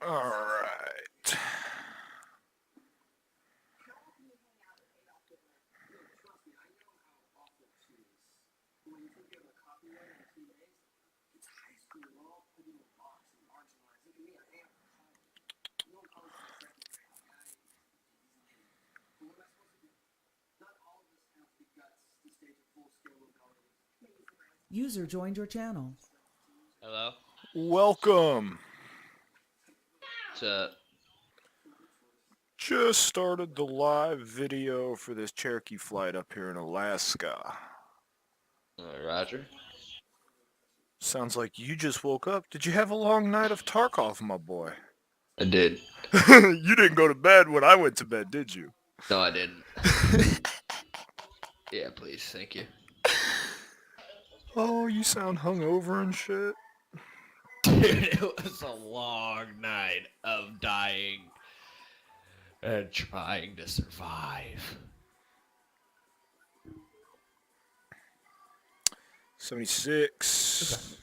All right. User joined your channel. Hello? Welcome. What's up? Just started the live video for this Cherokee flight up here in Alaska. Roger. Sounds like you just woke up. Did you have a long night of Tarkov, my boy? I did. You didn't go to bed when I went to bed, did you? No, I didn't. Yeah, please. Thank you. Oh, you sound hungover and shit. Dude, it was a long night of dying and trying to survive. 76.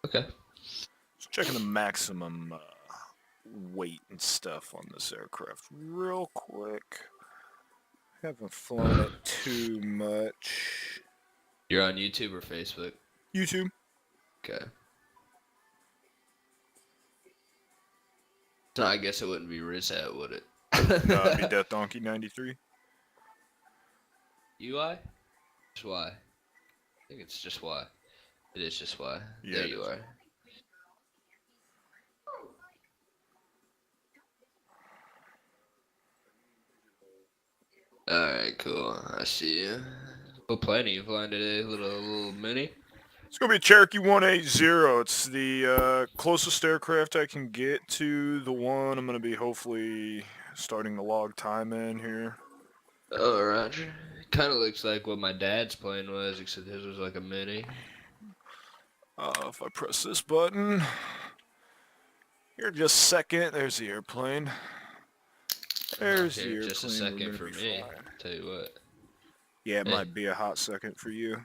Okay. Just checking the maximum weight and stuff on this aircraft real quick. Haven't flown it too much. You're on YouTube or Facebook? YouTube. Okay. So I guess it wouldn't be Rizat, would it? No, it'd be Death Donkey 93. UI? Just Y. I think it's just Y. It is just Y. Yeah, There it you is. are. Alright, cool. I see you. What plane are you flying today? Little mini? It's going to be a Cherokee 180. It's the closest aircraft I can get to the one I'm going to be hopefully starting the log time in here. Oh, Roger. Kind of looks like what my dad's plane was, except his was like a mini. If I press this button, here just a second, there's the airplane. There's the airplane. Just a second for me. Tell you what. Yeah, it might be a hot second for you.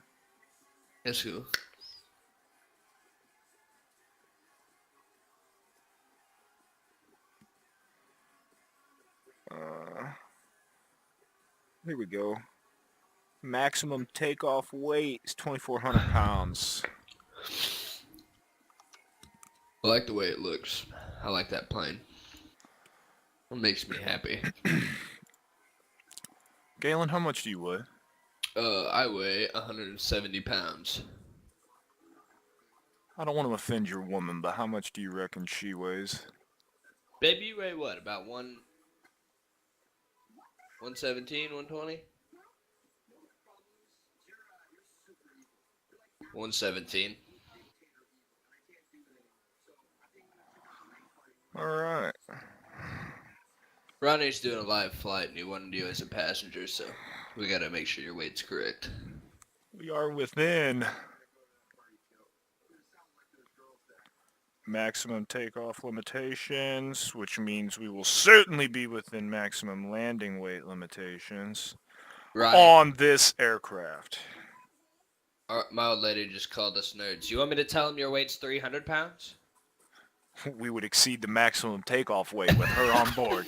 That's cool. Here we go. Maximum takeoff weight is 2,400 pounds. I like the way it looks. I like that plane. It makes me happy. Galen, how much do you weigh? I weigh 170 pounds. I don't want to offend your woman, but how much do you reckon she weighs? Baby, you weigh what? About 117, 120? 117. Alright. Ronnie's doing a live flight and he wanted you as a passenger, so we gotta make sure your weight's correct. We are within maximum takeoff limitations, which means we will certainly be within maximum landing weight limitations on this aircraft. My old lady just called us nerds. You want me to tell him your weight's 300 pounds? We would exceed the maximum takeoff weight with her on board.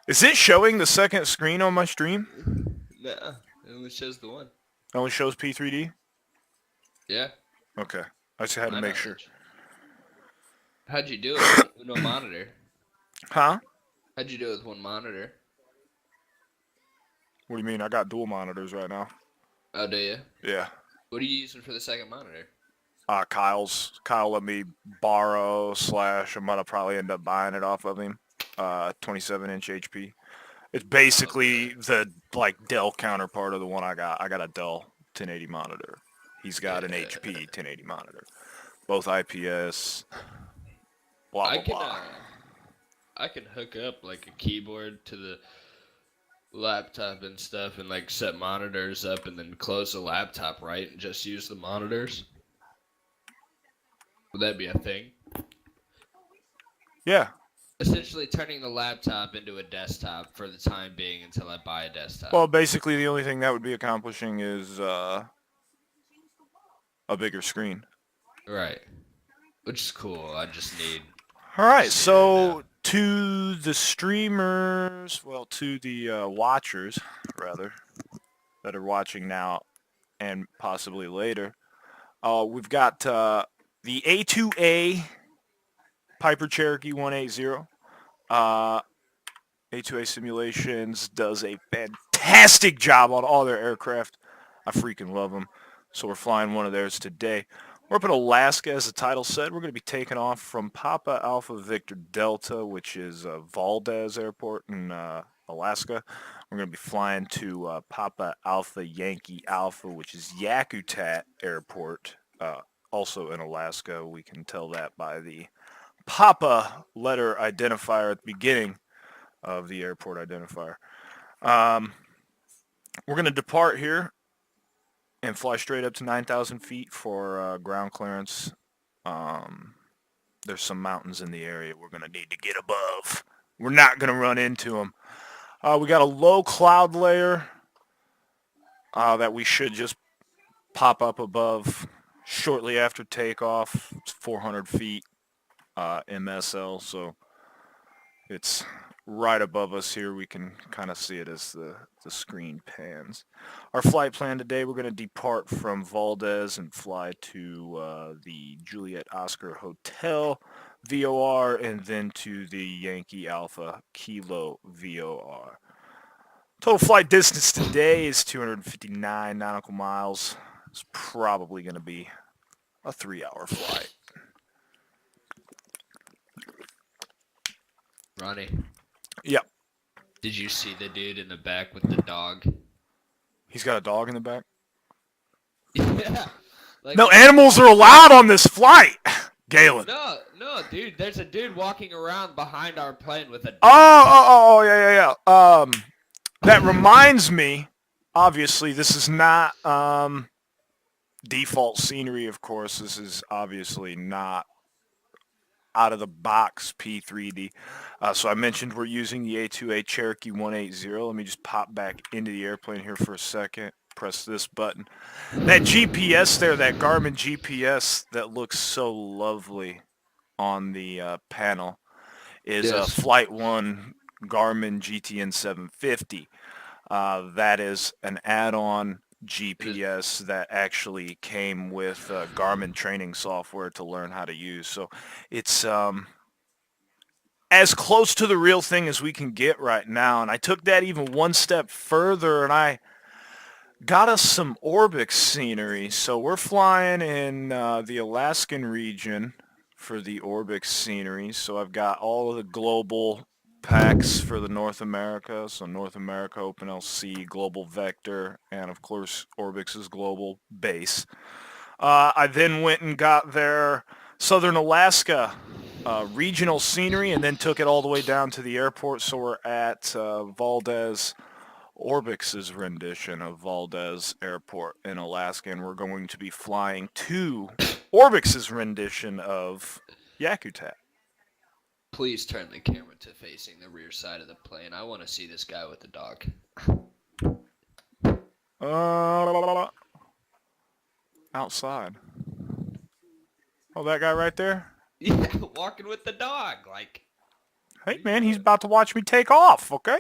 Is it showing the second screen on my stream? Nah, it only shows the one. It only shows P3D? Yeah. Okay. I just had to make sure. How'd you do it with no monitor? Huh? How'd you do it with one monitor? What do you mean? I got dual monitors right now. Oh, do you? Yeah. What are you using for the second monitor? Kyle let me borrow / I'm gonna probably end up buying it off of him. 27-inch HP. It's basically the like Dell counterpart of the one I got. I got a Dell 1080 monitor. He's got an HP 1080 monitor. Both IPS. Blah I blah can blah. I can hook up like a keyboard to the laptop and stuff and like set monitors up and then close the laptop, right? And just use the monitors. Would that be a thing? Yeah. Essentially turning the laptop into a desktop for the time being until I buy a desktop. Well, basically the only thing that would be accomplishing is a bigger screen. Right. Which is cool. I just need... All right, just need so it to the streamers, well, to the watchers, rather, that are watching now and possibly later, we've got the A2A Piper Cherokee 180. A2A Simulations does a fantastic job on all their aircraft. I freaking love them. So we're flying one of theirs today. We're up in Alaska, as the title said. We're going to be taking off from Papa Alpha Victor Delta, which is Valdez Airport in Alaska. We're going to be flying to Papa Alpha Yankee Alpha, which is Yakutat Airport, also in Alaska. We can tell that by the Papa letter identifier at the beginning of the airport identifier. We're going to depart here and fly straight up to 9,000 feet for ground clearance. There's some mountains in the area we're going to need to get above. We're not going to run into them. We got a low cloud layer that we should just pop up above shortly after takeoff. It's 400 feet MSL, so it's right above us here. We can kind of see it as the screen pans. Our flight plan today, we're going to depart from Valdez and fly to the Juliet Oscar Hotel VOR and then to the Yankee Alpha Kilo VOR. Total flight distance today is 259 nautical miles. It's probably going to be a 3-hour flight. Ronnie, Yep. did you see the dude in the back with the dog? He's got a dog in the back? Yeah. Like, No animals are allowed on this flight, Galen. No, dude. There's a dude walking around behind our plane with a dog. Oh, yeah. That reminds me, obviously, this is not default scenery, of course. This is obviously not out-of-the-box P3D. So I mentioned we're using the A2A Cherokee 180. Let me just pop back into the airplane here for a second. Press this button. That GPS there, that Garmin GPS that looks so lovely on the panel is a Flight 1 Garmin GTN 750. That is an add-on GPS that actually came with Garmin training software to learn how to use. So it's as close to the real thing as we can get right now. And I took that even one step further and I got us some Orbix scenery. So we're flying in the Alaskan region for the Orbix scenery. So I've got all of the global packs for the North America. So North America, OpenLC, Global Vector, and of course Orbix's global base. I then went and got their Southern Alaska regional scenery and then took it all the way down to the airport. So we're at Valdez, Orbix's rendition of Valdez Airport in Alaska, and we're going to be flying to Orbix's rendition of Yakutat. Please turn the camera to facing the rear side of the plane. I want to see this guy with the dog. Outside. Oh, that guy right there? Yeah, walking with the dog. Like, hey, man, he's about to watch me take off, okay?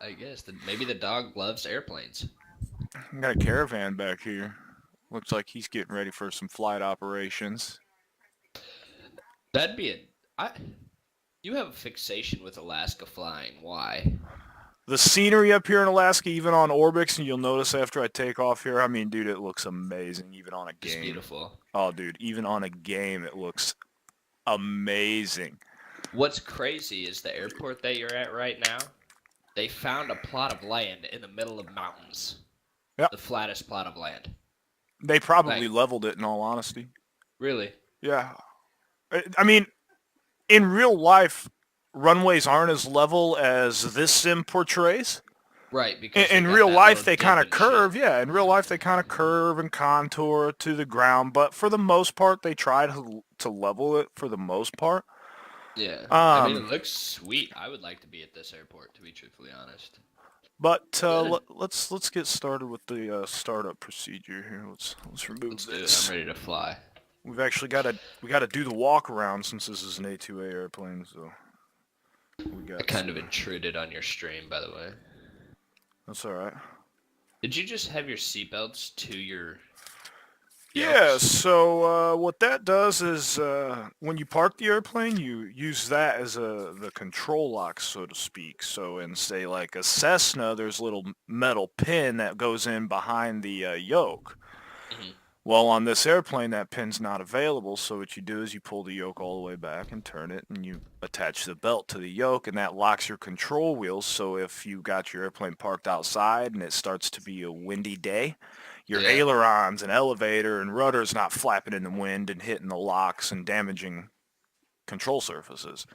I guess maybe the dog loves airplanes. I got a caravan back here. Looks like he's getting ready for some flight operations. That'd be you have a fixation with Alaska flying. Why? The scenery up here in Alaska, even on Orbix, and you'll notice after I take off here, I mean, dude, it looks amazing, even on a game. It's beautiful. Oh, dude, even on a game, it looks amazing. What's crazy is the airport that you're at right now. They found a plot of land in the middle of mountains. Yep. The flattest plot of land. They probably Like, leveled it, in all honesty. really? Yeah. I mean, in real life, runways aren't as level as this sim portrays. Right, because they In got real that life, little they dip kind of and shit. curve. Yeah, in real life, they kind of curve and contour to the ground. But for the most part, they try to level it for the most part. Yeah. I mean, it Um, looks sweet. I would like to be at this airport, to be truthfully honest. but Good. let's get started with the startup procedure here. Let's remove Let's do it. I'm this. ready to fly. We've actually got to do the walk around since this is an A2A airplane. So we I got kind to. of intruded on your stream, by the way. That's all right. Did you just have your seatbelts to your Yeah, yokes? so what that does is when you park the airplane, you use that as the control lock, so to speak. So in, say, like a Cessna, there's a little metal pin that goes in behind the yoke. Hmm. Well, on this airplane, that pin's not available, so what you do is you pull the yoke all the way back and turn it, and you attach the belt to the yoke, and that locks your control wheels, so if you got your airplane parked outside and it starts to be a windy day, your Yeah. ailerons and elevator and rudder's not flapping in the wind and hitting the locks and damaging control surfaces.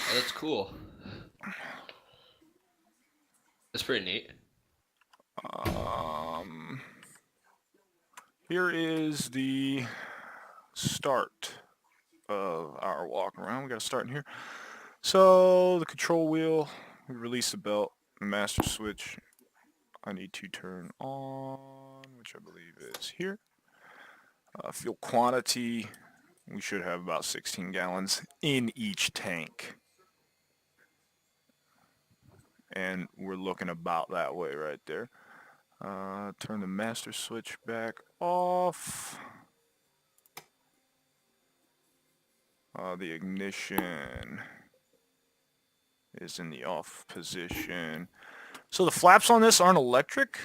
Oh, that's cool. That's pretty neat. Um, Here is the start of our walk around. We got to start in here. So the control wheel, we release the belt, the master switch. I need to turn on, which I believe is here. Fuel quantity, we should have about 16 gallons in each tank. And we're looking about that way right there. Turn the master switch back off. The ignition is in the off position. So the flaps on this aren't electric,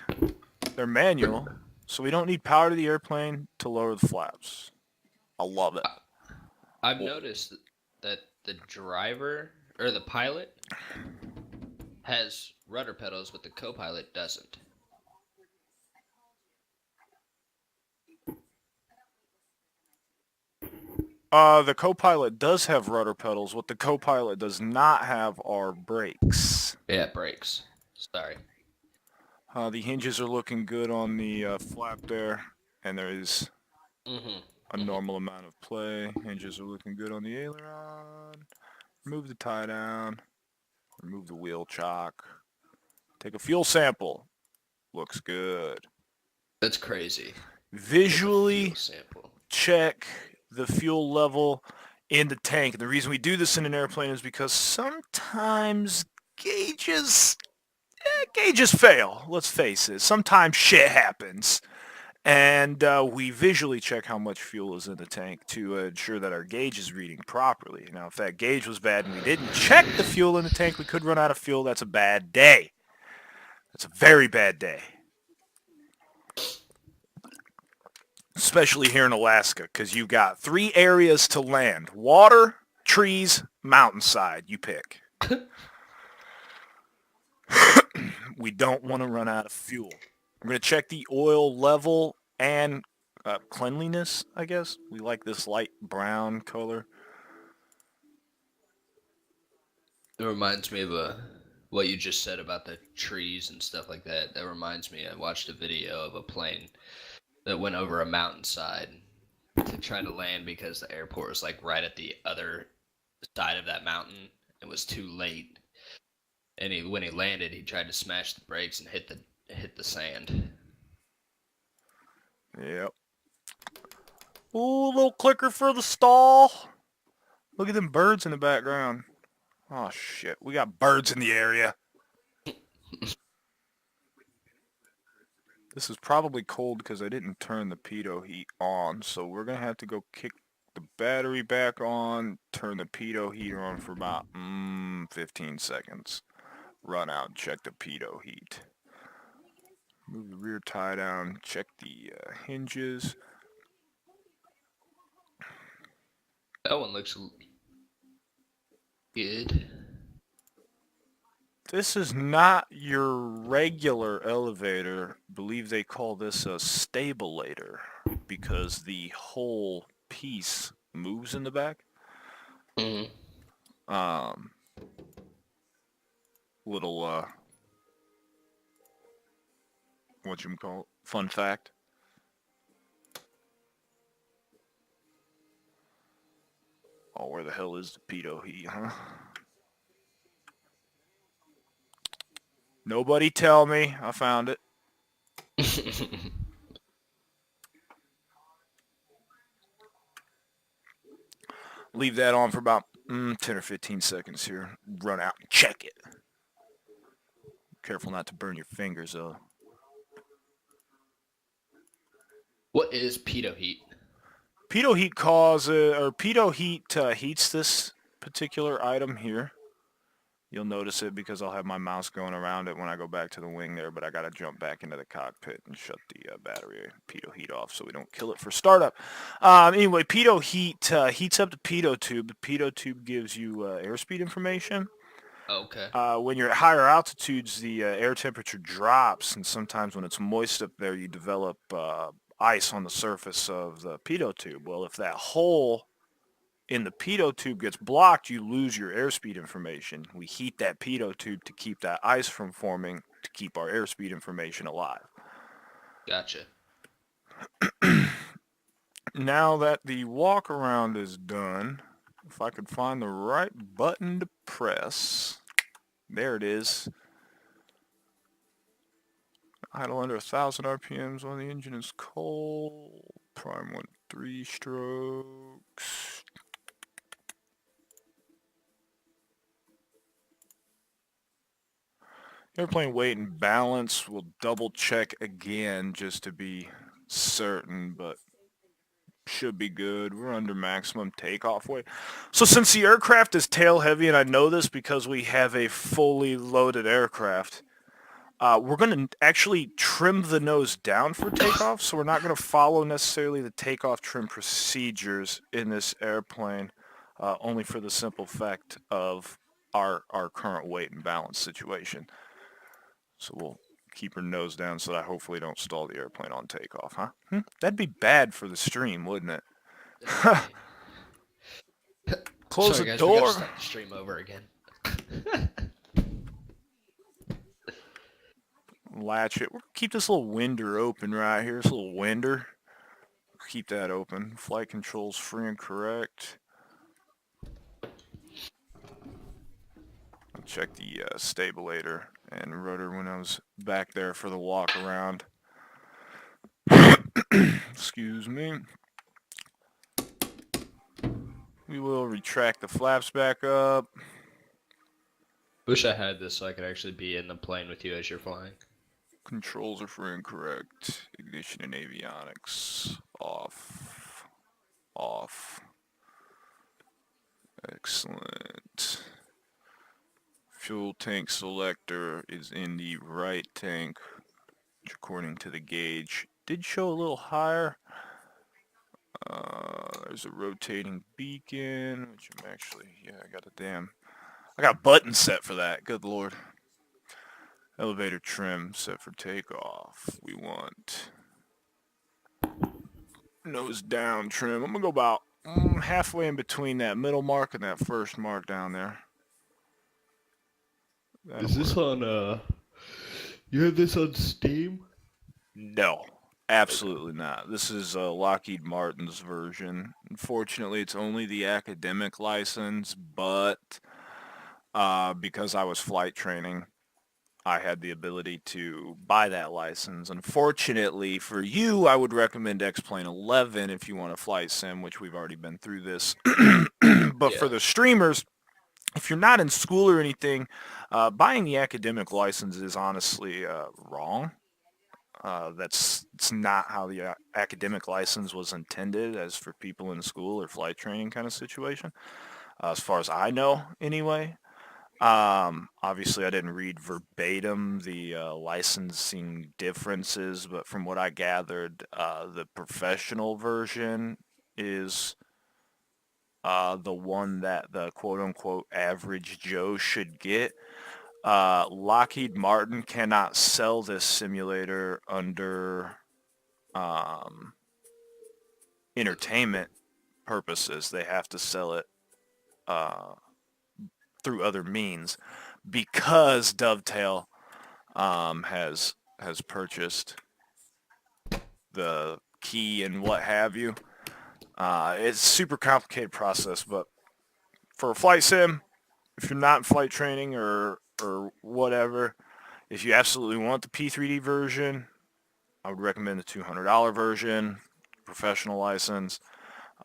they're manual, so we don't need power to the airplane to lower the flaps. I love it. I've noticed that the driver or the pilot has rudder pedals, but the co-pilot doesn't. The co-pilot does have rudder pedals. What the co-pilot does not have are brakes. Yeah, it brakes. Sorry. The hinges are looking good on the flap there, and there is Mm-hmm. a normal amount of play. Hinges are looking good on the aileron. Remove the tie down. Remove the wheel chock. Take a fuel sample. Looks good. That's crazy. Take a Visually fuel sample. check the fuel level in the tank. And the reason we do this in an airplane is because sometimes gauges fail. Let's face it. Sometimes shit happens. And we visually check how much fuel is in the tank to ensure that our gauge is reading properly. Now, if that gauge was bad and we didn't check the fuel in the tank, we could run out of fuel. That's a bad day. That's a very bad day. Especially here in Alaska, because you've got 3 areas to land. Water, trees, mountainside. You pick. We don't want to run out of fuel. I'm going to check the oil level and cleanliness, I guess. We like this light brown color. It reminds me of what you just said about the trees and stuff like that. That reminds me, I watched a video of a plane that went over a mountainside to try to land because the airport was like right at the other side of that mountain. It was too late, and when he landed, he tried to smash the brakes and hit the sand. Yep. Ooh, little clicker for the stall. Look at them birds in the background. Oh, shit. We got birds in the area. This is probably cold because I didn't turn the pitot heat on, so we're going to have to go kick the battery back on, turn the pitot heater on for about 15 seconds. Run out and check the pitot heat. Move the rear tie down, check the hinges. That one looks good. This is not your regular elevator. I believe they call this a stabulator because the whole piece moves in the back. Mm-hmm. Um, little what you call it? Fun fact. Oh, where the hell is the pedo heat, huh? Nobody tell me. I found it. Leave that on for about 10 or 15 seconds here. Run out and check it. Careful not to burn your fingers, though. What is pitot heat? Pitot heat heats this particular item here. You'll notice it because I'll have my mouse going around it when I go back to the wing there, but I gotta jump back into the cockpit and shut the battery pitot heat off so we don't kill it for startup. Anyway, pitot heat heats up the pitot tube. The pitot tube gives you airspeed information. Okay. When you're at higher altitudes, the air temperature drops, and sometimes when it's moist up there, you develop ice on the surface of the pitot tube. Well, if that hole in the pitot tube gets blocked, you lose your airspeed information. We heat that pitot tube to keep that ice from forming, to keep our airspeed information alive. Gotcha. Now that the walk around is done, if I could find the right button to press, there it is. Idle under 1,000 RPMs when the engine is cold. Prime 1-3 strokes. Airplane weight and balance. We'll double check again just to be certain, but should be good. We're under maximum takeoff weight. So since the aircraft is tail heavy, and I know this because we have a fully loaded aircraft, we're going to actually trim the nose down for takeoff, so we're not going to follow necessarily the takeoff trim procedures in this airplane, only for the simple fact of our current weight and balance situation. So we'll keep her nose down so that I hopefully don't stall the airplane on takeoff, huh? That'd be bad for the stream, wouldn't it? Definitely. Close Sorry, the guys, we gotta door. start the stream over again. Latch it. We'll keep this little winder open right here. This little winder. Keep that open. Flight controls free and correct. I'll check the stabulator and rudder when I was back there for the walk around. Excuse me. We will retract the flaps back up. Wish I had this so I could actually be in the plane with you as you're flying. Controls are free and correct. Ignition and avionics off. Off. Excellent. Fuel tank selector is in the right tank, which according to the gauge did show a little higher. There's a rotating beacon, which I'm actually, I got buttons set for that, good lord. Elevator trim set for takeoff. We want nose down trim. I'm gonna go about halfway in between that middle mark and that first mark down there. Is this on, you have this on Steam? No, absolutely not. This is Lockheed Martin's version. Unfortunately, it's only the academic license, but because I was flight training, I had the ability to buy that license. Unfortunately for you, I would recommend X-Plane 11 if you want a flight sim, which we've already been through this. But for Yeah. the streamers, if you're not in school or anything, buying the academic license is honestly wrong. It's not how the academic license was intended as for people in school or flight training kind of situation, as far as I know anyway. Obviously I didn't read verbatim the licensing differences, but from what I gathered, the professional version is the one that the quote-unquote average Joe should get. Lockheed Martin cannot sell this simulator under entertainment purposes. They have to sell it uh, through other means because Dovetail has purchased the key and what have you. It's a super complicated process, but for a flight sim, if you're not in flight training or whatever, if you absolutely want the P3D version, I would recommend the $200 version, professional license.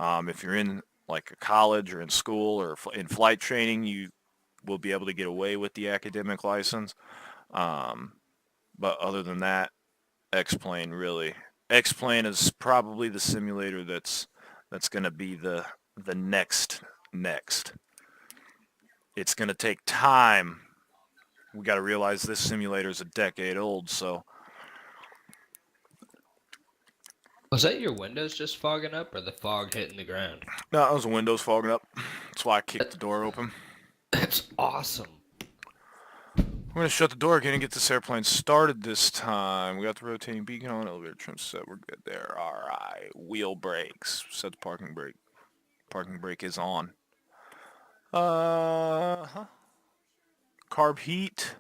If you're in like a college or in school or in flight training, you will be able to get away with the academic license. But other than that, X-Plane really. X-Plane is probably the simulator that's going to be the next. It's going to take time. We got to realize this simulator is a decade old, so. Was that your windows just fogging up, or the fog hitting the ground? No, that was the windows fogging up. That's why I kicked the door open. That's awesome. We're going to shut the door again and get this airplane started this time. We got the rotating beacon on, elevator trim set. We're good there. All right. Wheel brakes. Set the parking brake. Parking brake is on. Carb heat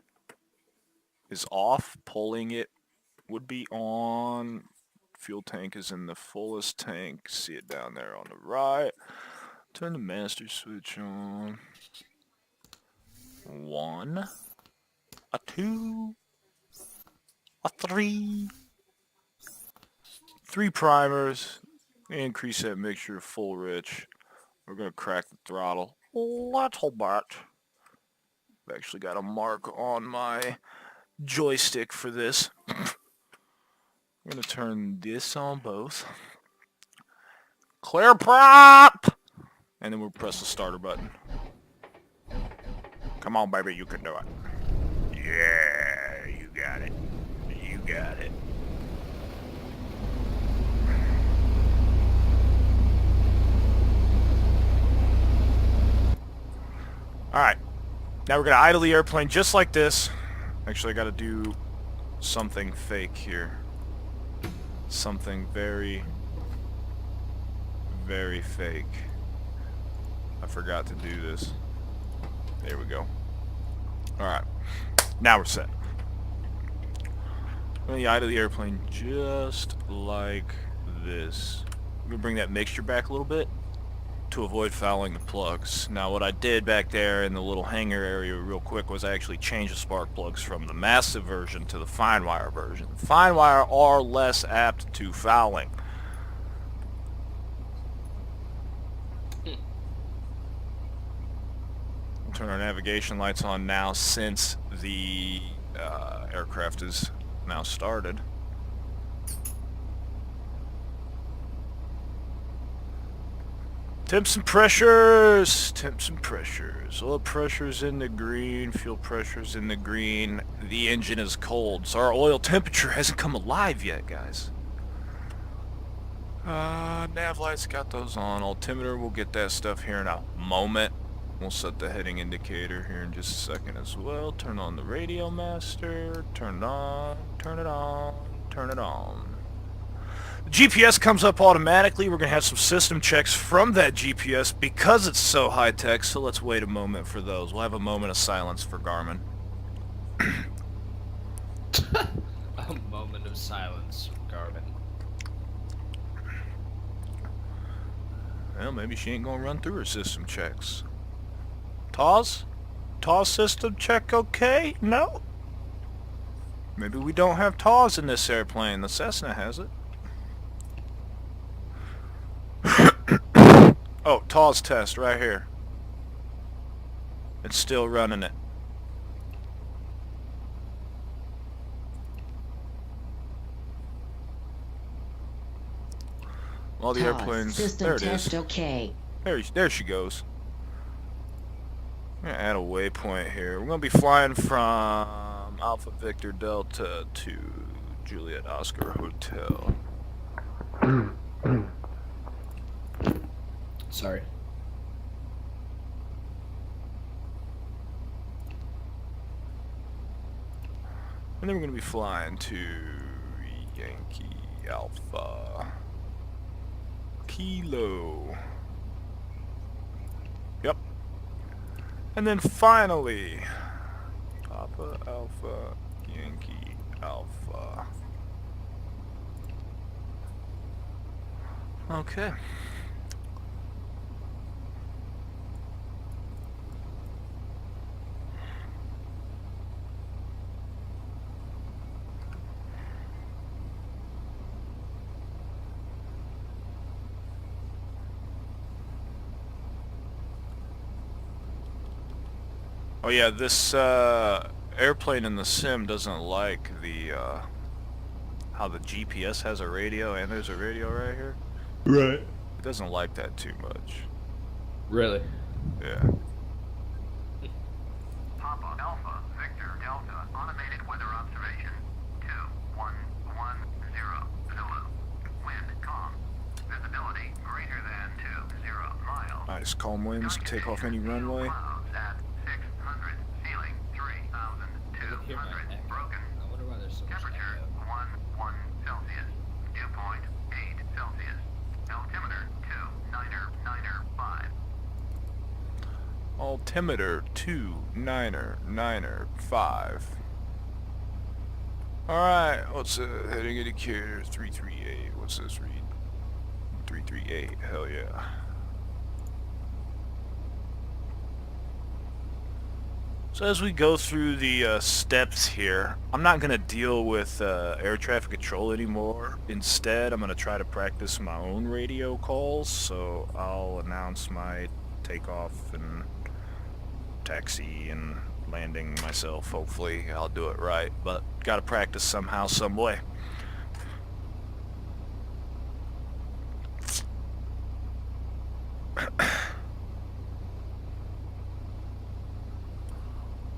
is off. Pulling it would be on. Fuel tank is in the fullest tank. See it down there on the right. Turn the master switch on. 1, a 2, a 3. 3 primers. Increase that mixture full rich. We're going to crack the throttle a little bit. I've actually got a mark on my joystick for this. I'm going to turn this on both. Clear prop! And then we'll press the starter button. Come on, baby, you can do it. Yeah, you got it. You got it. Alright. Now we're going to idle the airplane just like this. Actually, I got to do something fake here. Something very, very fake. I forgot to do this. There we go. Alright. Now we're set. I'm going to idle the airplane just like this. I'm going to bring that mixture back a little bit to avoid fouling the plugs. Now what I did back there in the little hangar area real quick was I actually changed the spark plugs from the massive version to the fine wire version. Fine wire are less apt to fouling. We'll turn our navigation lights on now since the aircraft is now started. Temps and pressures. Temps and pressures. Oil pressure's in the green. Fuel pressure's in the green. The engine is cold, so our oil temperature hasn't come alive yet, guys. Nav lights, got those on. Altimeter, we'll get that stuff here in a moment. We'll set the heading indicator here in just a second as well. Turn on the radio master. Turn it on. Turn it on. Turn it on. The GPS comes up automatically. We're going to have some system checks from that GPS because it's so high-tech, so let's wait a moment for those. We'll have a moment of silence for Garmin. A moment of silence from Garmin. Well, maybe she ain't going to run through her system checks. TAWS? TAWS system check okay? No? Maybe we don't have TAWS in this airplane. The Cessna has it. Oh, TAWS test right here. It's still running it. All the airplanes. System There it test is. okay. There she goes. I'm gonna add a waypoint here. We're gonna be flying from Alpha Victor Delta to Juliet Oscar Hotel. Sorry. And then we're going to be flying to Yankee Alpha Kilo. Yep. And then finally, Papa Alpha Yankee Alpha. Okay. Oh yeah, this airplane in the sim doesn't like the how the GPS has a radio and there's a radio right here. Right. It doesn't like that too much. Really? Yeah. Papa Alpha Victor Delta automated weather observation 2110 Zulu. Wind calm. Visibility greater than 20 miles. Nice calm winds. Take off any runway. Clouds at 600. Ceiling 3,200. Broken. I wonder why there's so much Temperature echo. 1 Celsius. Dew point 8 Celsius. Altimeter 2,995. Altimeter 2,995. Alright, what's heading indicator 338. What's this read? 338, hell yeah. So as we go through the steps here, I'm not going to deal with air traffic control anymore. Instead, I'm going to try to practice my own radio calls, so I'll announce my takeoff and taxi and landing myself. Hopefully I'll do it right, but got to practice somehow, some way.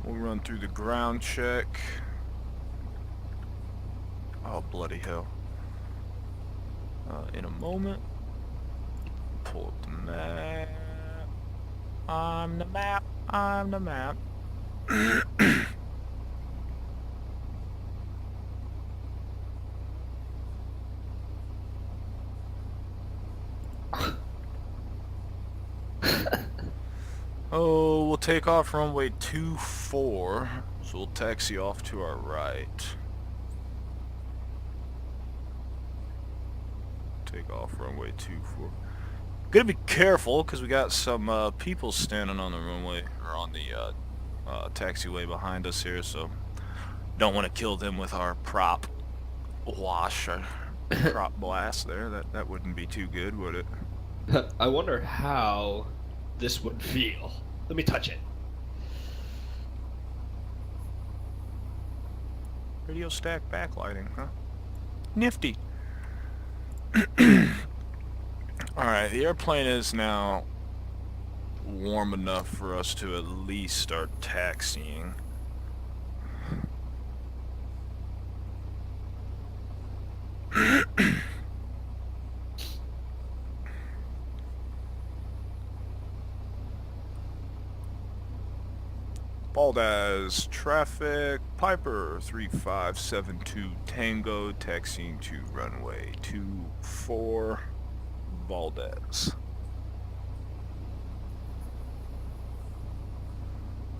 We'll run through the ground check. Oh, bloody hell. In a moment. Pull up the map. I'm the map. I'm the map. Oh, we'll take off runway 24, so we'll taxi off to our right. Take off runway 24. Gotta be careful, because we got some people standing on the runway, or on the taxiway behind us here, so don't want to kill them with our prop wash, or prop blast there. That wouldn't be too good, would it? I wonder how this would feel. Let me touch it. Radio stack backlighting, huh? Nifty. Alright, the airplane is now warm enough for us to at least start taxiing. Valdez, traffic, Piper 3572 Tango, taxiing to runway 24, Valdez.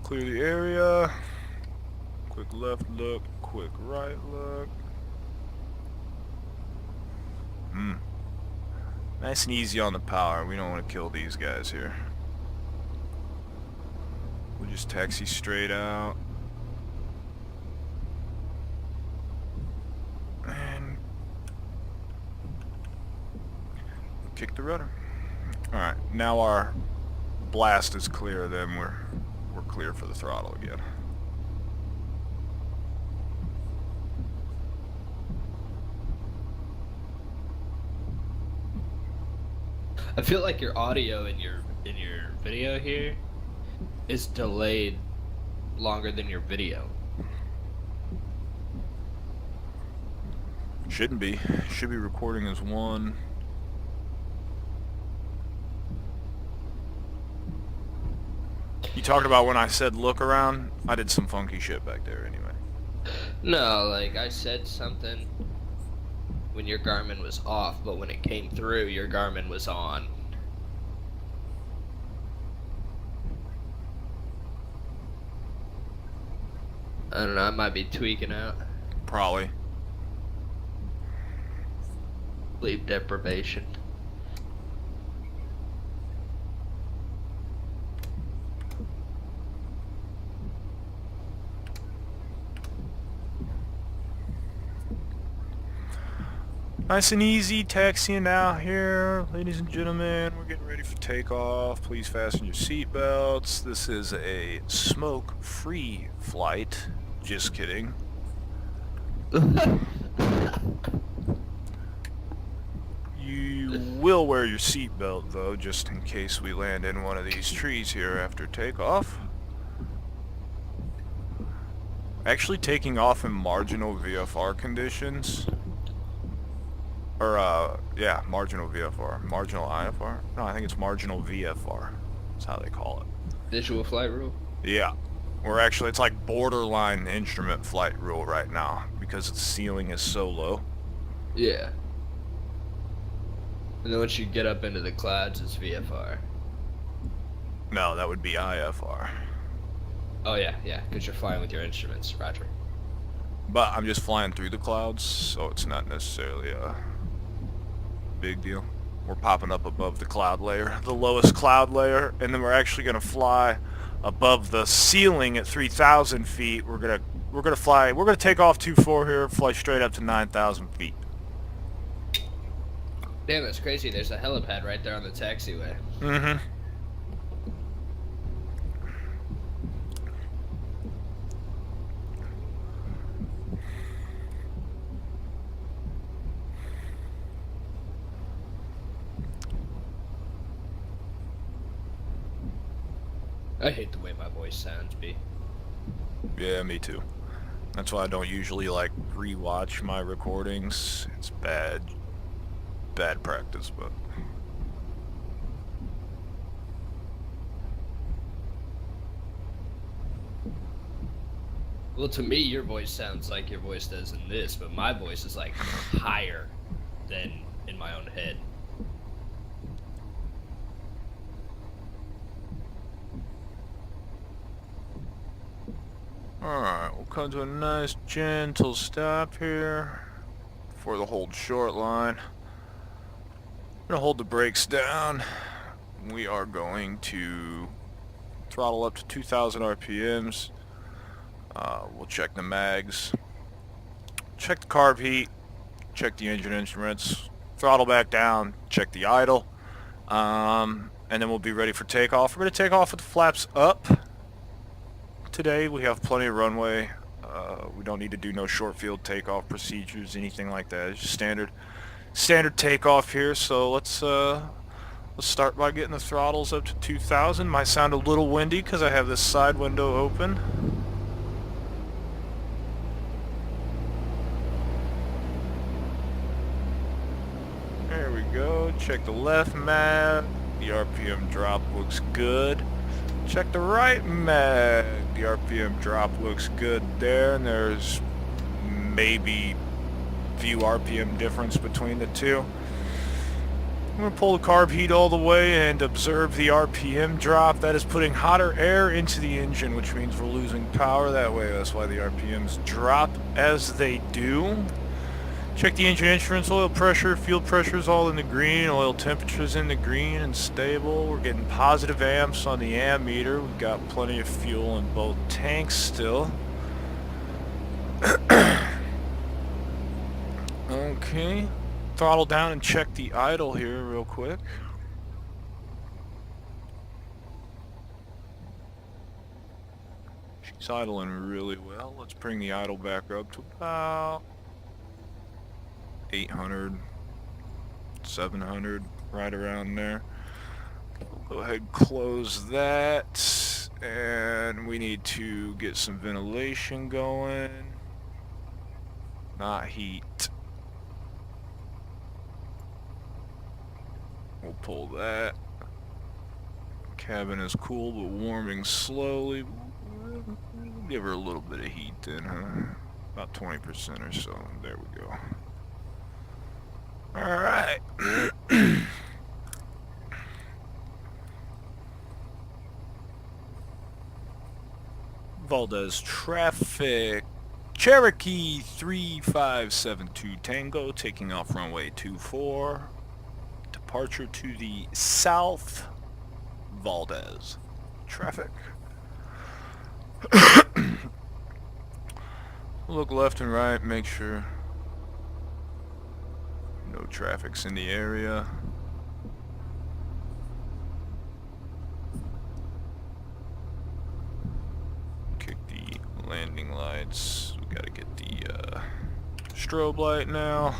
Clear the area, quick left look, quick right look. Nice and easy on the power, we don't want to kill these guys here. We'll just taxi straight out. And kick the rudder. Alright, now our blast is clear, then we're clear for the throttle again. I feel like your audio in your video here is delayed longer than your video. Shouldn't be. Should be recording as one. You talked about when I said look around? I did some funky shit back there anyway. No, like I said something when your Garmin was off, but when it came through, your Garmin was on. I don't know, I might be tweaking out. Probably. Sleep deprivation. Nice and easy taxiing out here, ladies and gentlemen. We're getting ready for takeoff. Please fasten your seatbelts. This is a smoke-free flight. Just kidding. You will wear your seatbelt though, just in case we land in one of these trees here after takeoff. Actually taking off in marginal VFR conditions. Or, yeah, marginal VFR. Marginal IFR? No, I think it's marginal VFR. That's how they call it. Visual flight rule? Yeah. We're actually, it's like borderline instrument flight rule right now because the ceiling is so low. Yeah. And then once you get up into the clouds, it's VFR. No, that would be IFR. Oh yeah, because you're flying with your instruments, roger. But I'm just flying through the clouds, so it's not necessarily a big deal. We're popping up above the cloud layer, the lowest cloud layer, and then we're actually going to fly above the ceiling at 3,000 feet. We're going to take off 2-4 here, fly straight up to 9,000 feet. Damn, that's crazy. There's a helipad right there on the taxiway. Mm-hmm. I hate the way my voice sounds, B. Yeah, me too. That's why I don't usually like rewatch my recordings. It's bad practice, but Well, to me, your voice sounds like your voice does in this, but my voice is like higher than in my own head. alright, we'll come to a nice gentle stop here for the hold short line. I'm gonna hold the brakes down. We are going to throttle up to 2,000 RPMs. We'll check the mags, check the carb heat, check the engine instruments, throttle back down, check the idle, and then we'll be ready for takeoff. We're going to take off with the flaps up. Today we have plenty of runway. We don't need to do no short field takeoff procedures, anything like that. It's just standard takeoff here. So let's start by getting the throttles up to 2,000. Might sound a little windy because I have this side window open. There we go. Check the left mag. The RPM drop looks good. Check the right mag. The RPM drop looks good there, and there's maybe few RPM difference between the two. I'm going to pull the carb heat all the way and observe the RPM drop. That is putting hotter air into the engine, which means we're losing power that way. That's why the RPMs drop as they do. Check the engine instruments, oil pressure, fuel pressure is all in the green, oil temperature is in the green and stable. We're getting positive amps on the ammeter. We've got plenty of fuel in both tanks still. Okay, throttle down and check the idle here real quick. She's idling really well. Let's bring the idle back up to about 800, 700, right around there. We'll go ahead and close that, and we need to get some ventilation going, not heat. We'll pull that. Cabin is cool but warming slowly. Give her a little bit of heat then, huh? About 20% or so. There we go. Alright. Valdez traffic. Cherokee 3572 Tango taking off runway 24. Departure to the south. Valdez traffic. Look left and right, make sure no traffic's in the area. Kick the landing lights. We gotta get the strobe light now.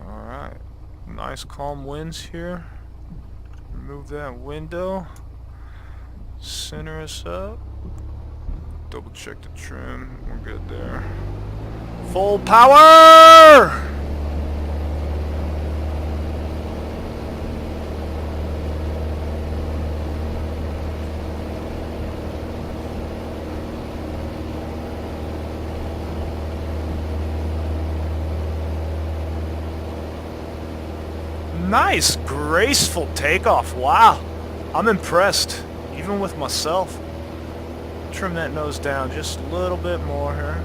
Alright. Nice calm winds here. Remove that window. Center us up. Double check the trim. We're good there. Full power! Nice, graceful takeoff. Wow. I'm impressed, even with myself. Trim that nose down just a little bit more here.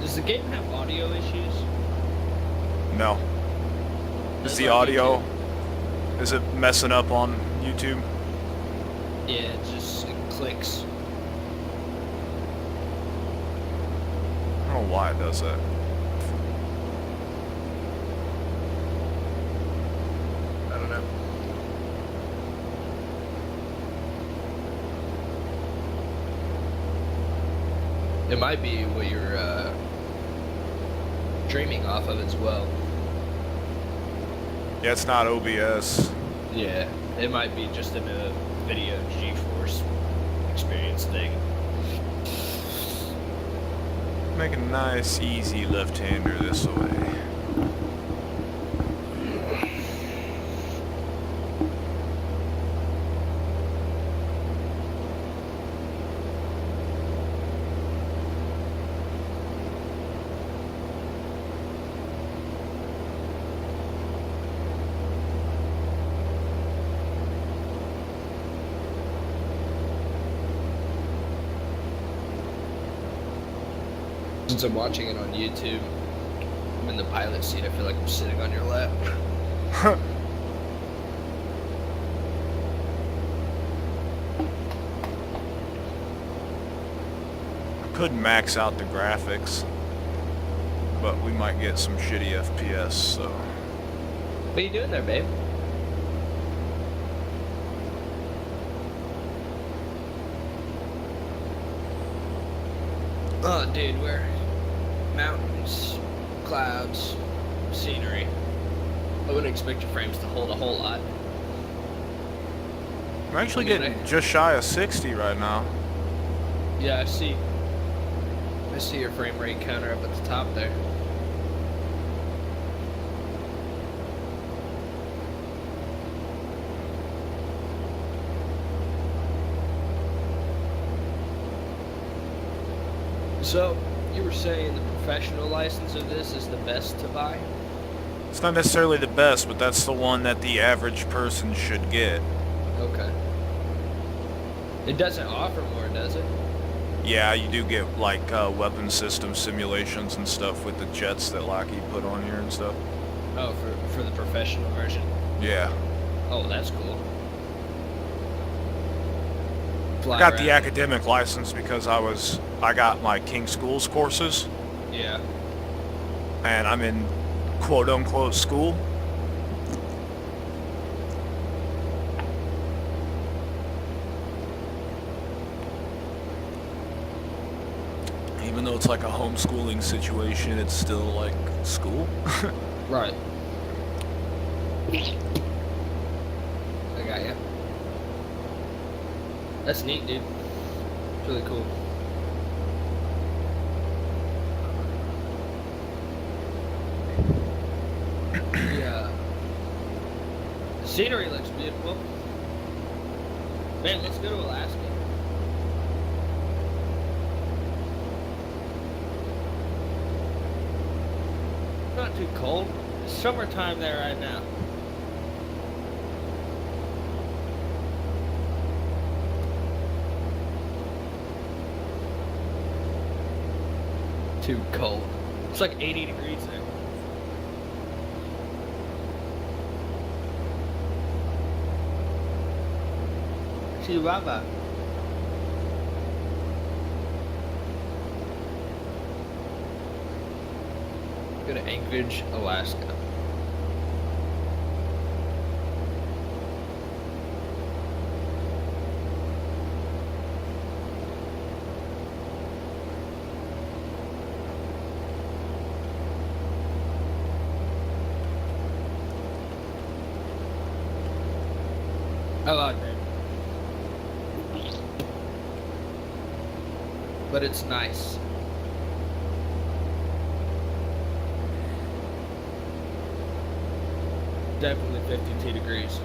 Does the game have audio issues? No. Is the audio, is it messing up on YouTube? Yeah, it clicks. I don't know why it does that. I don't know. It might be what you're streaming off of as well. Yeah, it's not OBS. Yeah, it might be just in a video GeForce experience thing. Make a nice, easy left-hander this way. Since I'm watching it on YouTube, I'm in the pilot seat. I feel like I'm sitting on your lap. Could max out the graphics, but we might get some shitty FPS, so. What are you doing there, babe? Oh, dude, we're mountains, clouds, scenery. I wouldn't expect your frames to hold a whole lot. I'm actually getting just shy of 60 right now. Yeah, I see your frame rate counter up at the top there. So, you were saying the professional license of this is the best to buy? It's not necessarily the best, but that's the one that the average person should get. Okay. It doesn't offer more, does it? Yeah, you do get like weapon system simulations and stuff with the jets that Lockheed put on here and stuff. Oh, for the professional version? Yeah. Oh, that's cool. I got the academic license because I got my King Schools courses. Yeah. And I'm in quote unquote school. Even though it's like a homeschooling situation, it's still like school. Right. I got you. That's neat, dude. It's really cool. Yeah. The scenery looks beautiful. Man, let's go to Alaska. Not too cold. It's summertime there right now. Too cold. It's like 80 degrees there. Chihuahua. Go to Anchorage, Alaska. I like that. But it's nice. Definitely 52 degrees.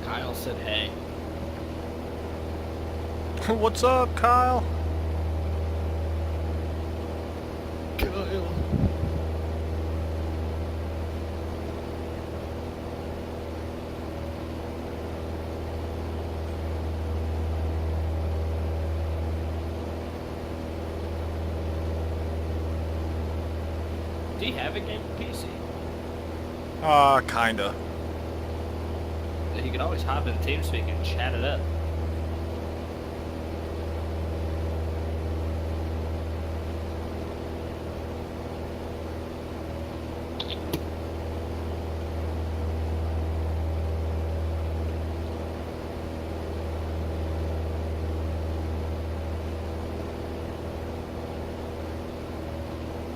Kyle said, hey. What's up, Kyle? Kyle. Do you have a game for PC? Kinda. You can always hop in TeamSpeak and chat it up.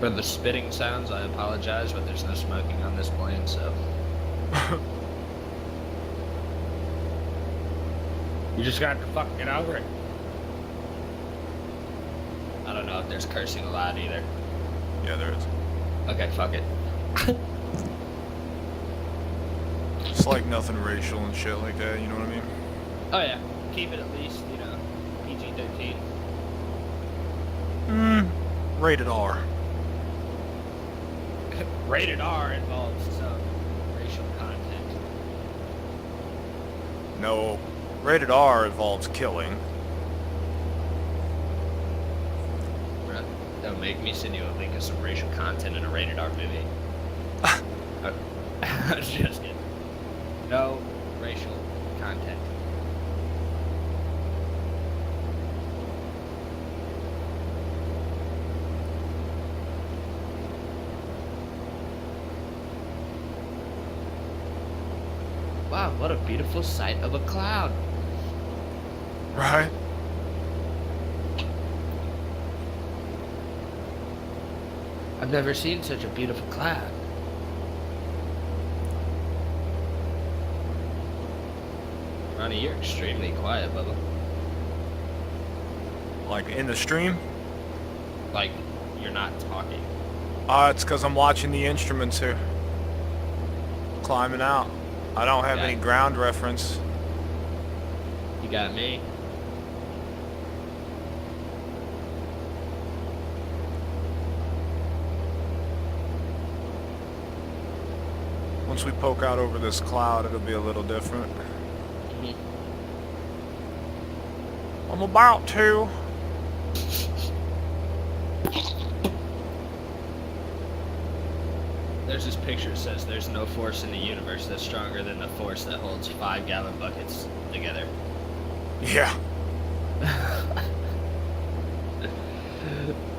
For the spitting sounds, I apologize, but there's no smoking on this plane, so. You just got to fucking get over it. I don't know if there's cursing allowed either. Yeah, there is. Okay, fuck it. It's like nothing racial and shit like that, you know what I mean? Oh yeah, keep it at least, you know, PG-13. Rated R. Rated R involves some racial content. No. Rated R involves killing. Bruh, don't make me send you a link of some racial content in a rated R movie. I was just kidding. No racial content. Wow, what a beautiful sight of a cloud. Right? I've never seen such a beautiful cloud. Ronnie, you're extremely quiet, Bubba. Like in the stream? Like, you're not talking. It's because I'm watching the instruments here. Climbing out. I don't have any ground reference. You got me. Once we poke out over this cloud, it'll be a little different. Mhm. I'm about to. There's this picture that says there's no force in the universe that's stronger than the force that holds 5-gallon buckets together. Yeah.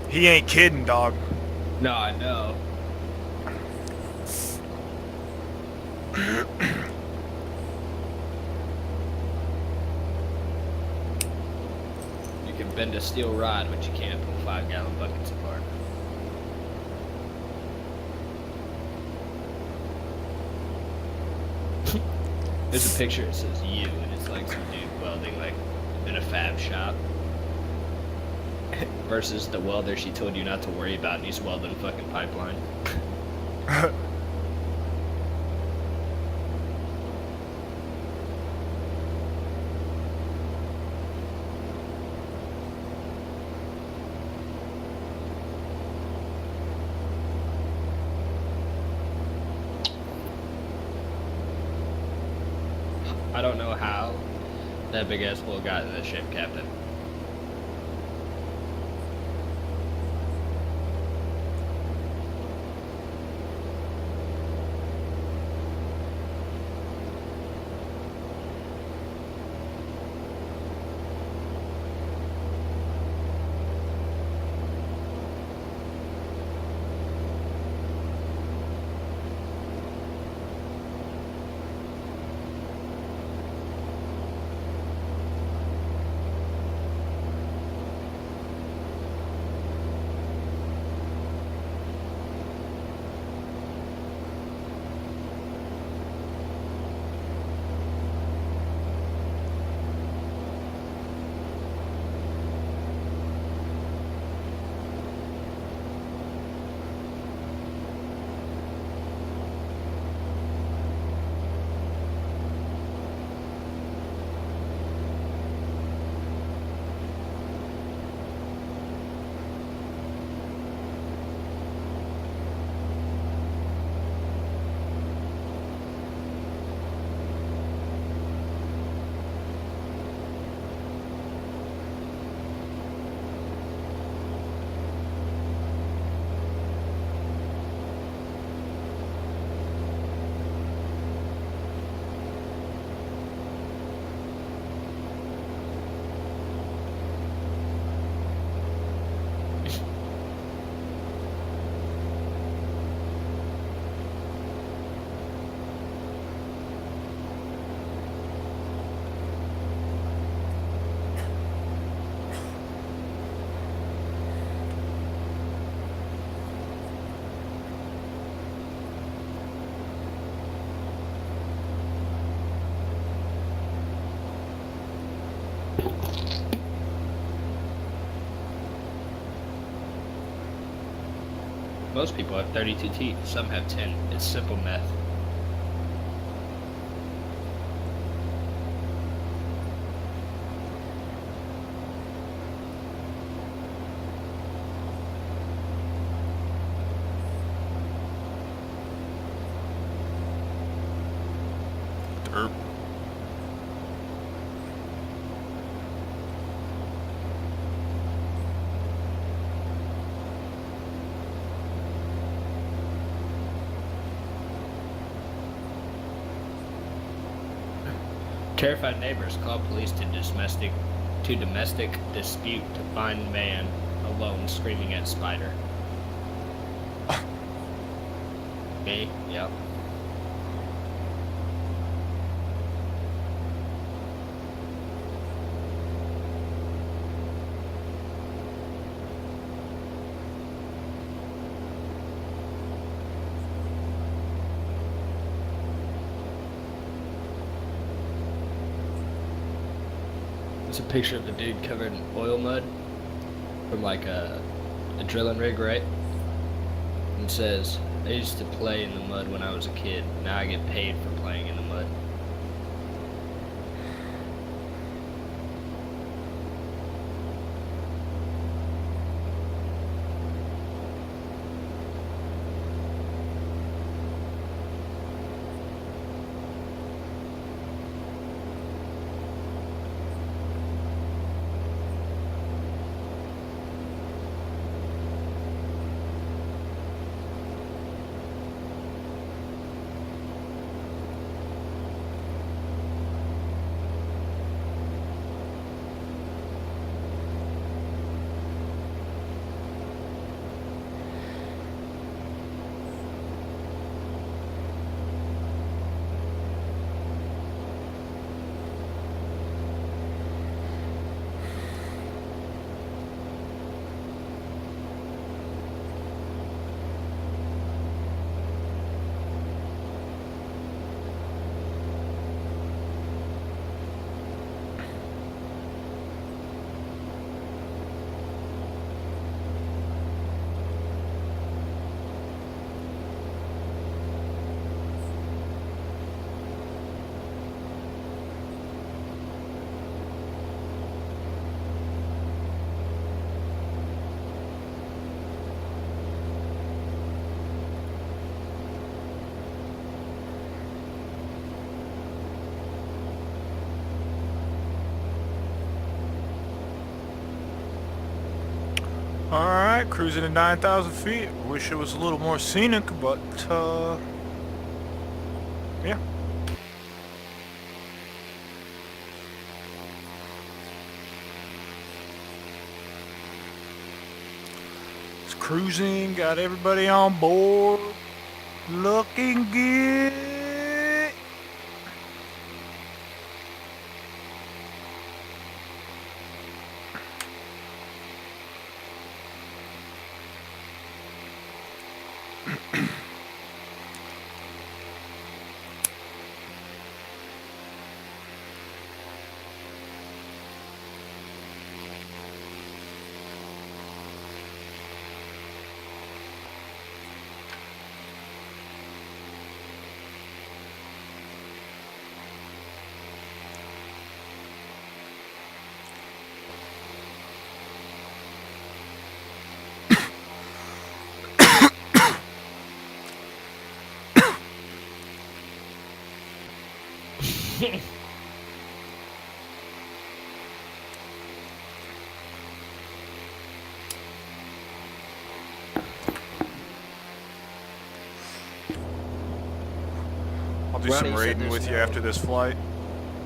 He ain't kidding, dog. No, I know. You can bend a steel rod, but you can't pull 5-gallon buckets apart. There's a picture that says you, and it's like some dude welding like in a fab shop. Versus the welder she told you not to worry about, and he's welding a fucking pipeline. I don't know how that big ass hole got in the ship, Captain. Most people have 32 teeth, some have 10. It's simple math. Derp. Terrified neighbors call police to domestic dispute to find man alone screaming at spider. Me? Yep. It's a picture of a dude covered in oil mud from like a drilling rig, right? And it says, I used to play in the mud when I was a kid. Now I get paid for playing in the mud. Alright, cruising at 9,000 feet. Wish it was a little more scenic, but, yeah. It's cruising, got everybody on board. Looking good. I'll do Ronnie, some you said raiding there's with you no- after this flight.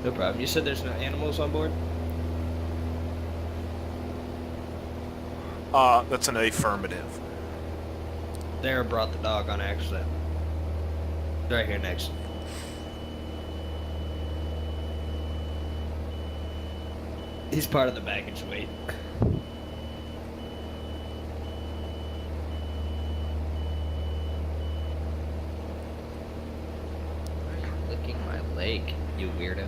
No problem. You said there's no animals on board? That's an affirmative. Sarah brought the dog on accident. Right here next. He's part of the baggage weight. Why are you licking my leg, you weirdo?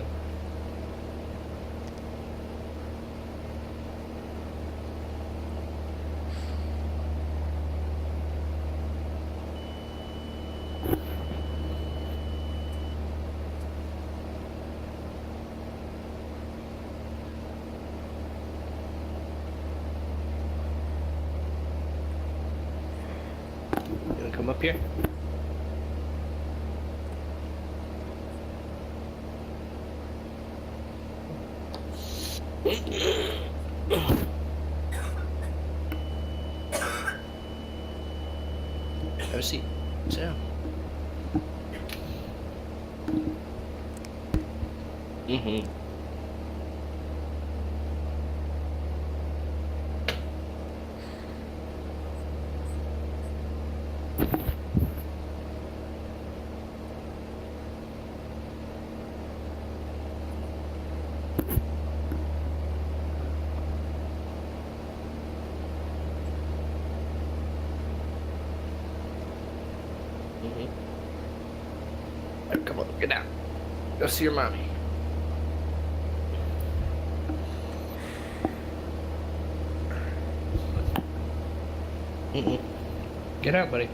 You wanna come up here? Have a seat. Sit down. Mm-hmm. Come on, get down. Go see your mommy. Get out, buddy.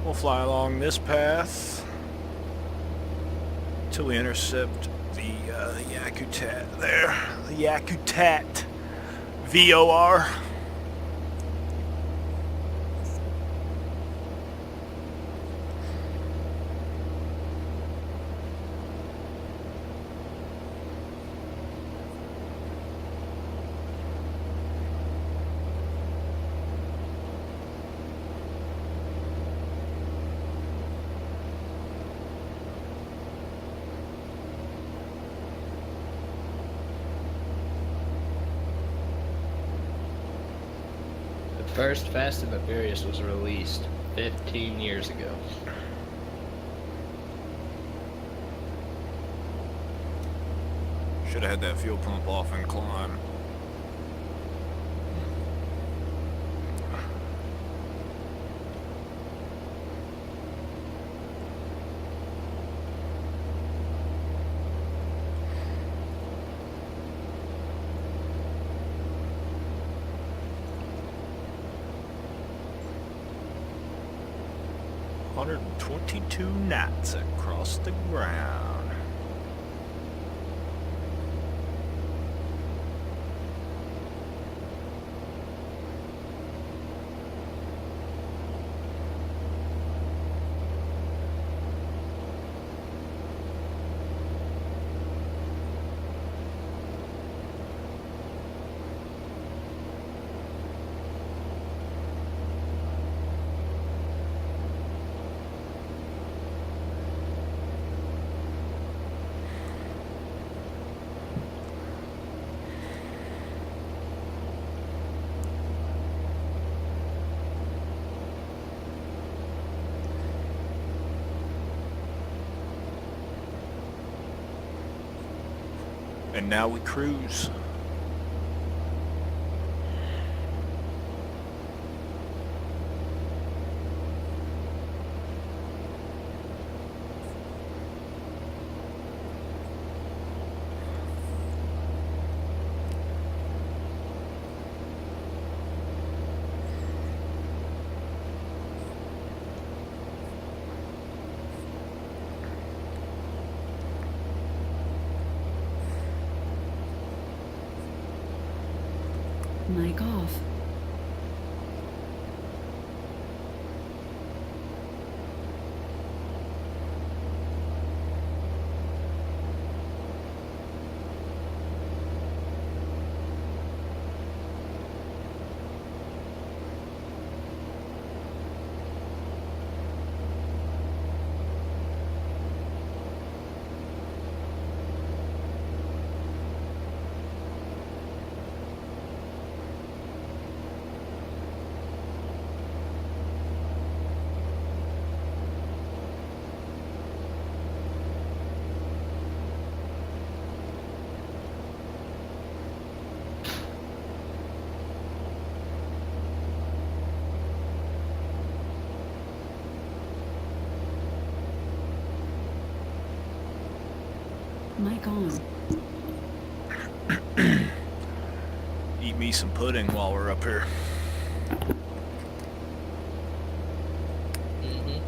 We'll fly along this path till we intercept the Yakutat there. The Yakutat VOR. The first Fast and the Furious was released 15 years ago. Should have had that fuel pump off and climb. 122 knots across the ground. And now we cruise. Mic off. Mic on. Eat me some pudding while we're up here. Mm-hmm.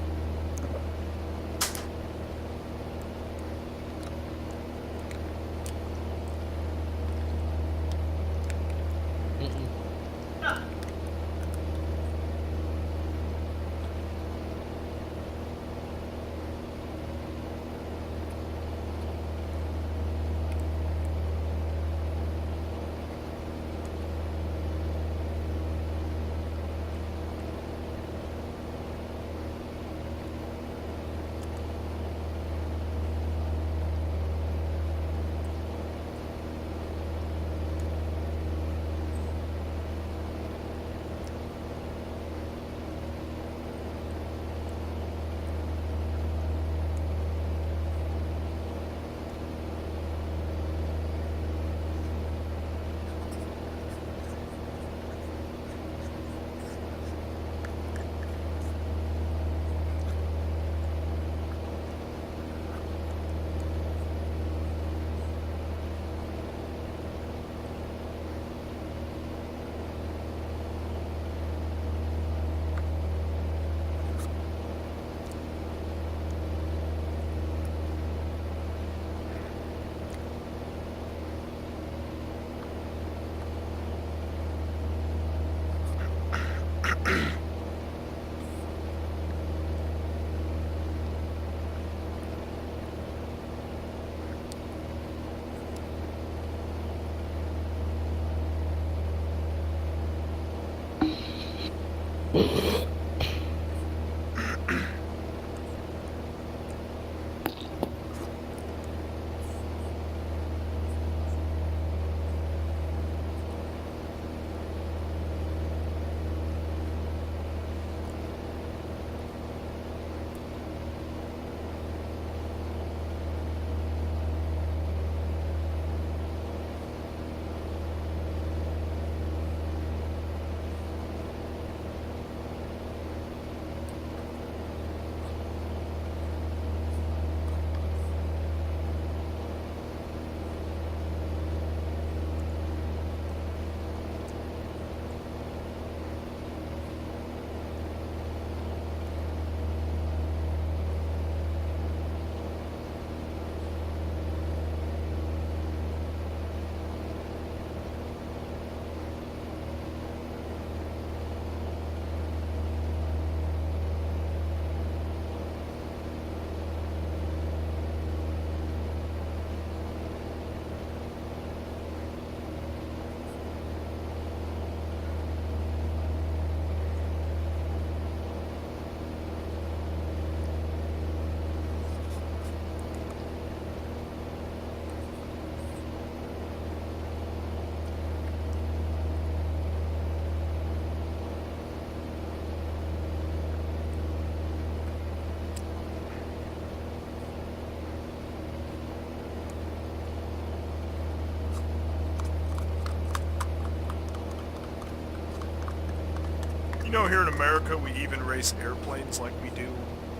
know, here in America, we even race airplanes like we do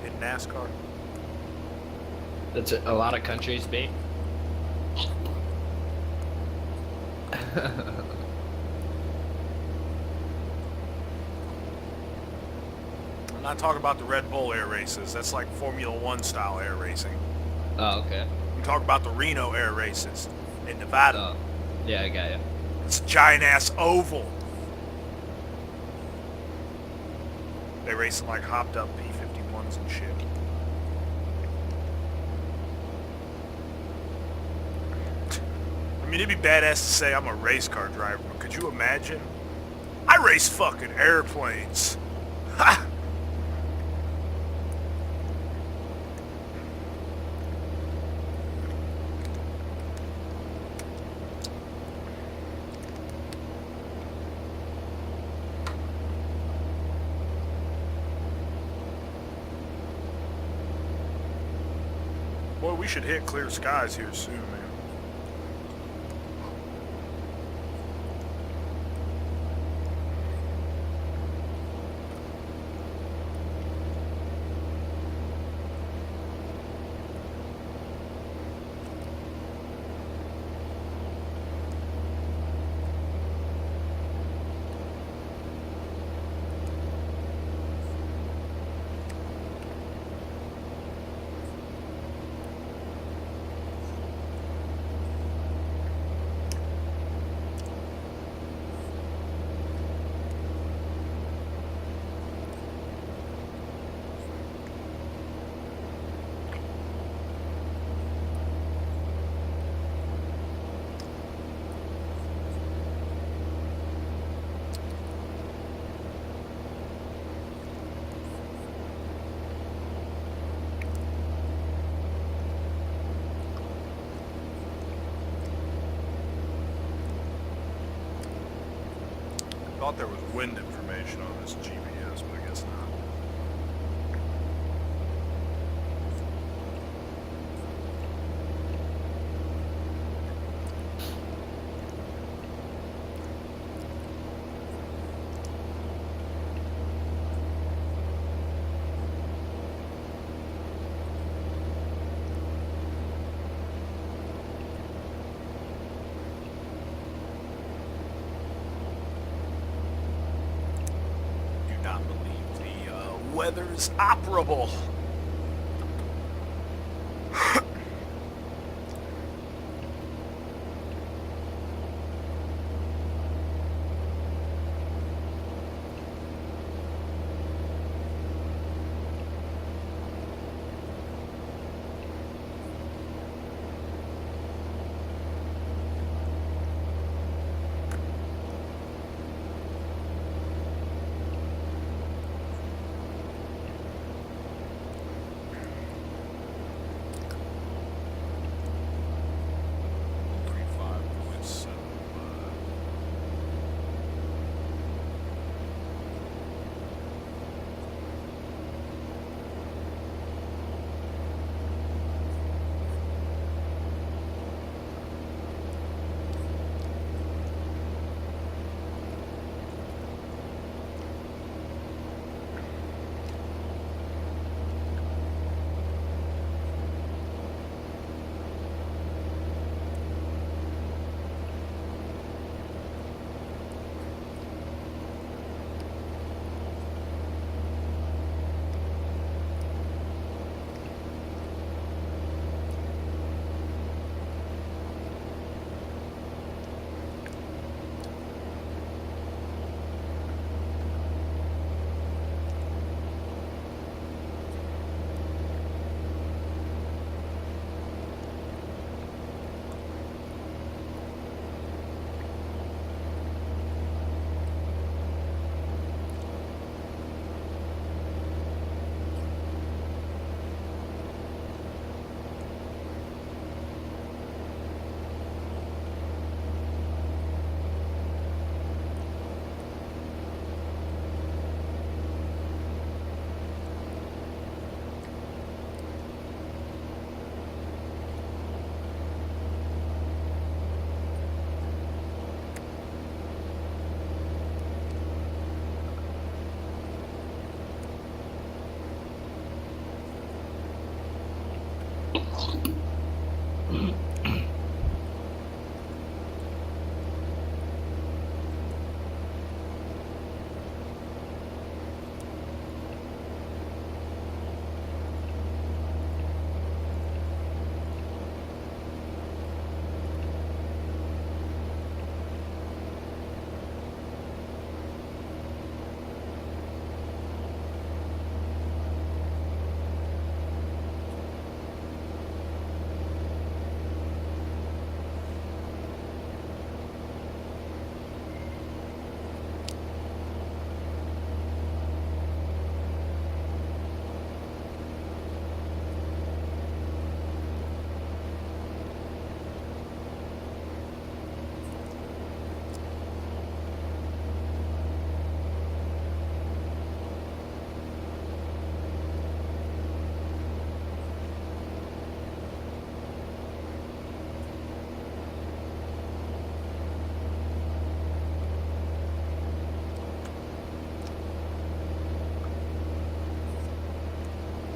in NASCAR. That's a lot of countries, B. I'm not talking about the Red Bull air races. That's like Formula One style air racing. Oh, okay. I'm talking about the Reno air races in Nevada. Oh, yeah, I got you. It's a giant ass oval. They race in like hopped up P-51s and shit. I mean, it'd be badass to say I'm a race car driver, but could you imagine? I race fucking airplanes. Ha! Boy, we should hit clear skies here soon, man. Thought there was wind information on this GPS, but I guess not. Do not believe the weather's operable.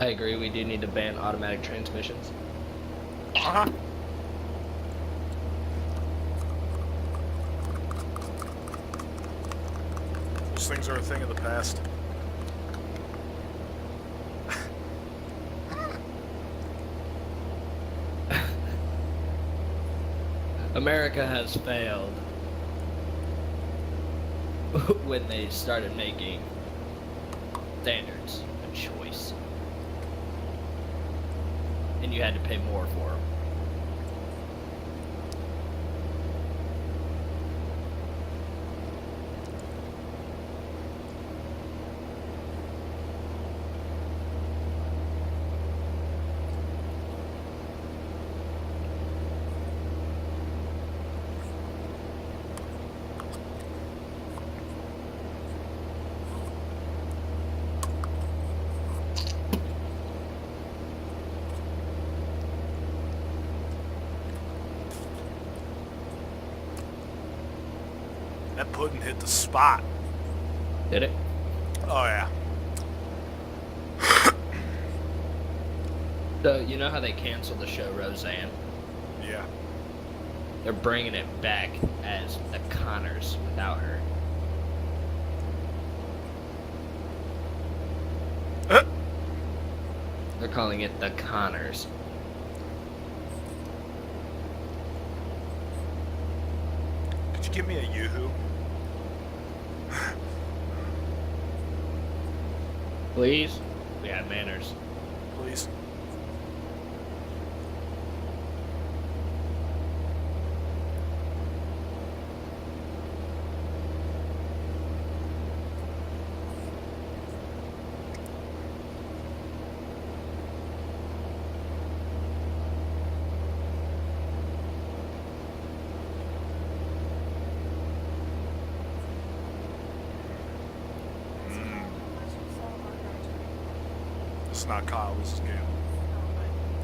I agree, we do need to ban automatic transmissions. Uh-huh. Those things are a thing of the past. America has failed when they started making standards of choice. And you had to pay more for them. That pudding hit the spot. Did it? Oh, yeah. So, you know how they canceled the show Roseanne? Yeah. They're bringing it back as the Connors without her. They're calling it the Connors. Could you give me a yoo-hoo? Please? We have manners. Please? This is not Kyle, this is Gail.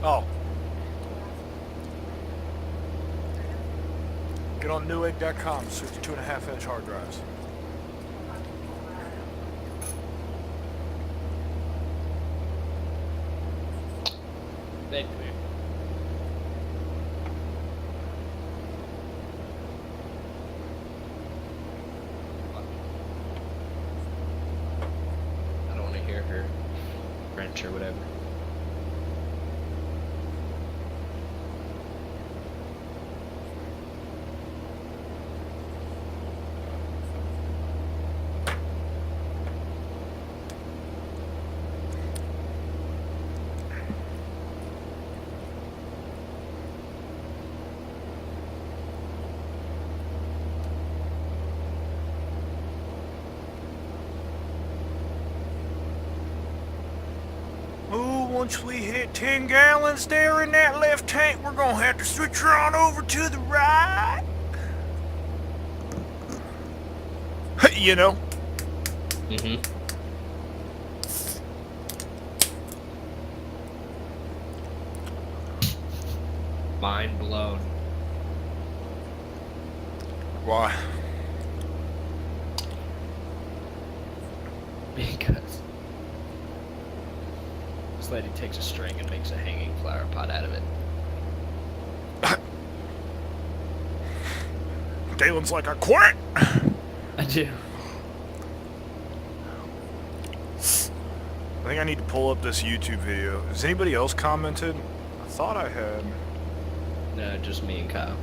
Oh. Get on newegg.com, search 2.5-inch hard drives. Babe, come here. I don't want to hear her French or whatever. Once we hit 10 gallons there in that left tank, we're gonna have to switch her on over to the right. You know? Mm-hmm. Mind blown. Why? Because This lady takes a string and makes a hanging flower pot out of it. Dalen's like, I quit! I do. I think I need to pull up this YouTube video. Has anybody else commented? I thought I had. No, just me and Kyle.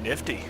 Nifty.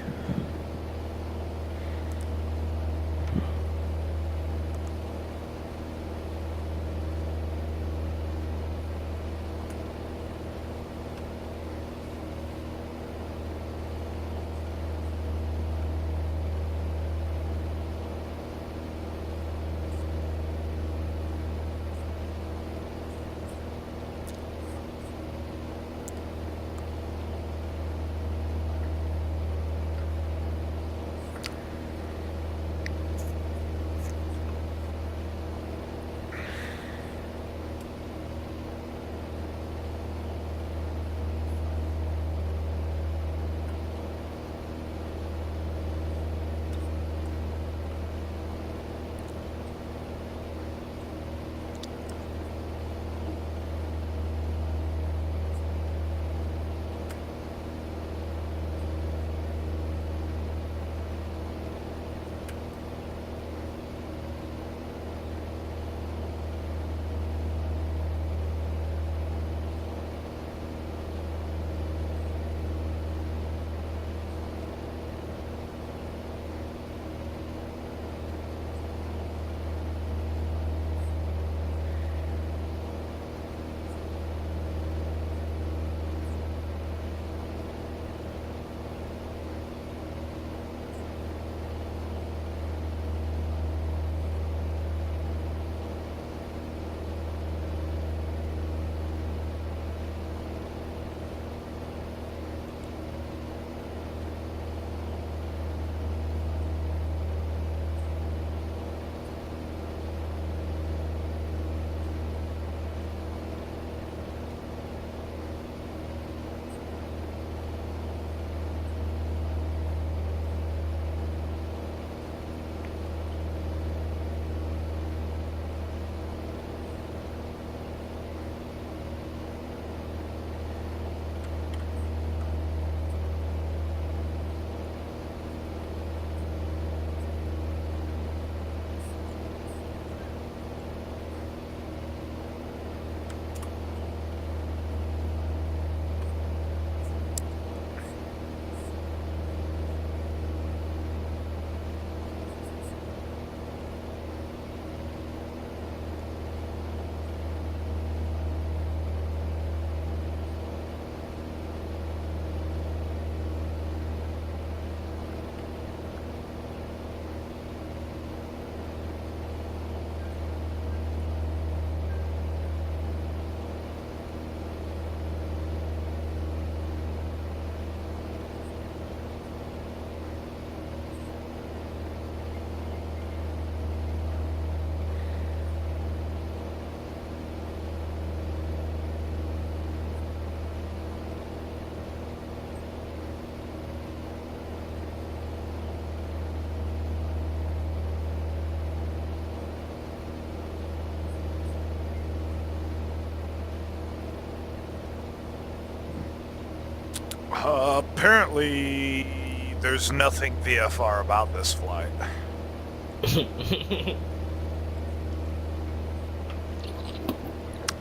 Apparently, there's nothing VFR about this flight.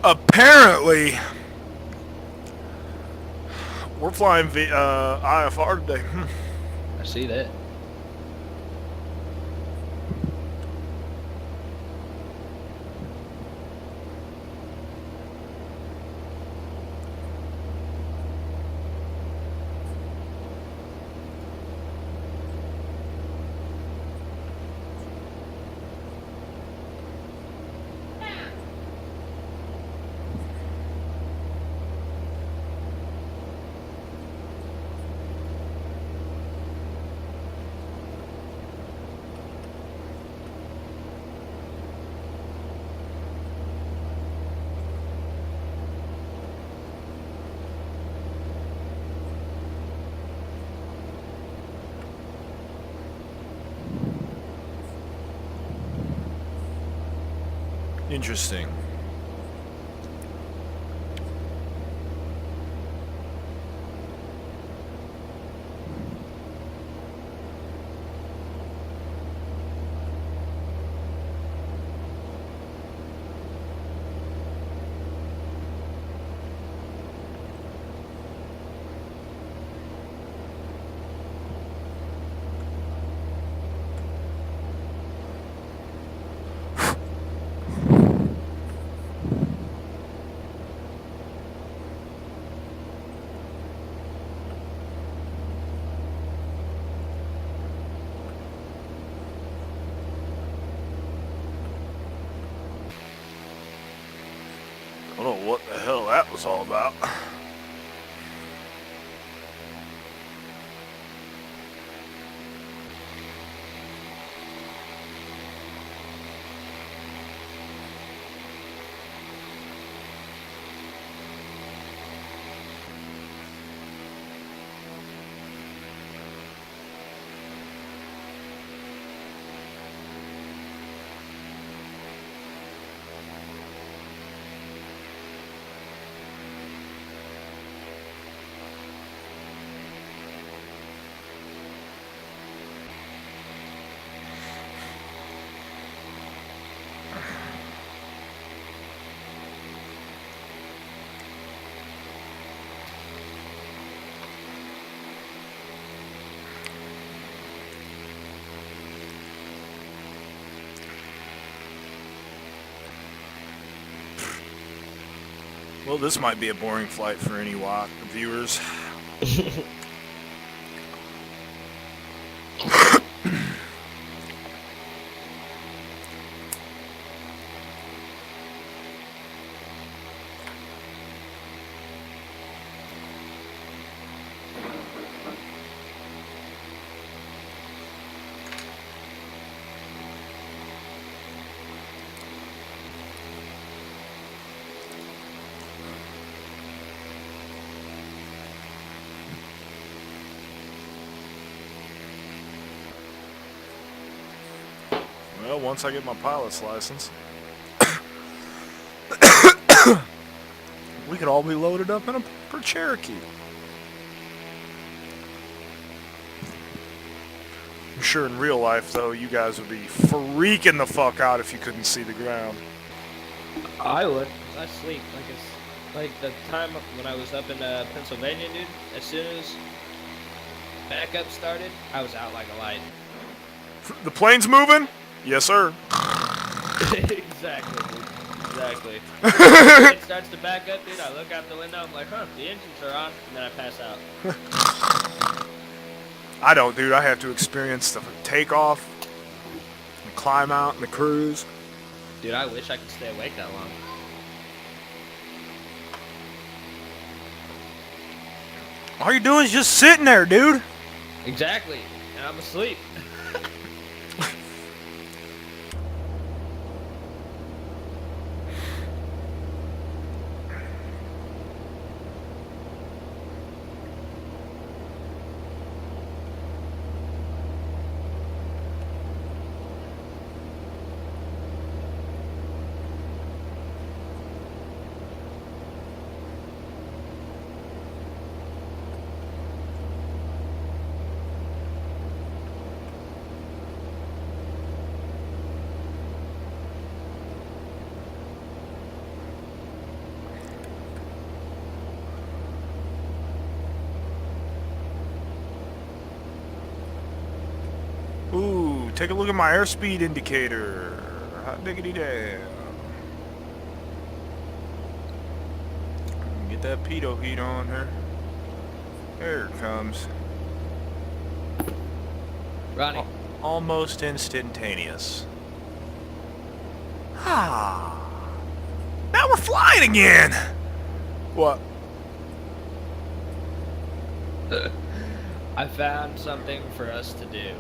Apparently, we're flying IFR today. I see that. Interesting. I don't know what the hell that was all about. Well, this might be a boring flight for any viewers. Well, once I get my pilot's license, we could all be loaded up in a Cherokee. I'm sure in real life, though, you guys would be freaking the fuck out if you couldn't see the ground. I would. I sleep. Like the time when I was up in Pennsylvania, dude. As soon as backup started, I was out like a light. The plane's moving? Yes, sir. Exactly, dude. Exactly. When it starts to back up, dude, I look out the window, I'm like, huh, the engines are on, and then I pass out. I don't, dude. I have to experience the takeoff, the climb out, and the cruise. Dude, I wish I could stay awake that long. All you're doing is just sitting there, dude. Exactly, and I'm asleep. take a look at my airspeed indicator. Hot diggity damn. Get that pedo heat on her. There it comes. Ronnie. Almost instantaneous. Ah. Now we're flying again. What? I found something for us to do.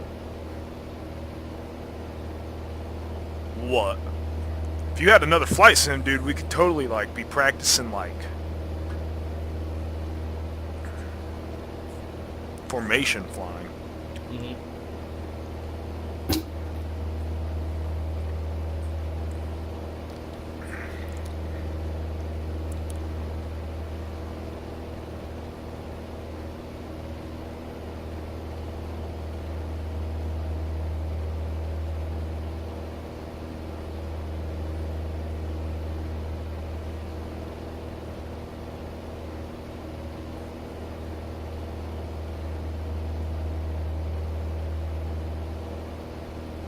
What? If you had another flight sim, dude, we could totally, like, be practicing, like, formation flying. Mm-hmm.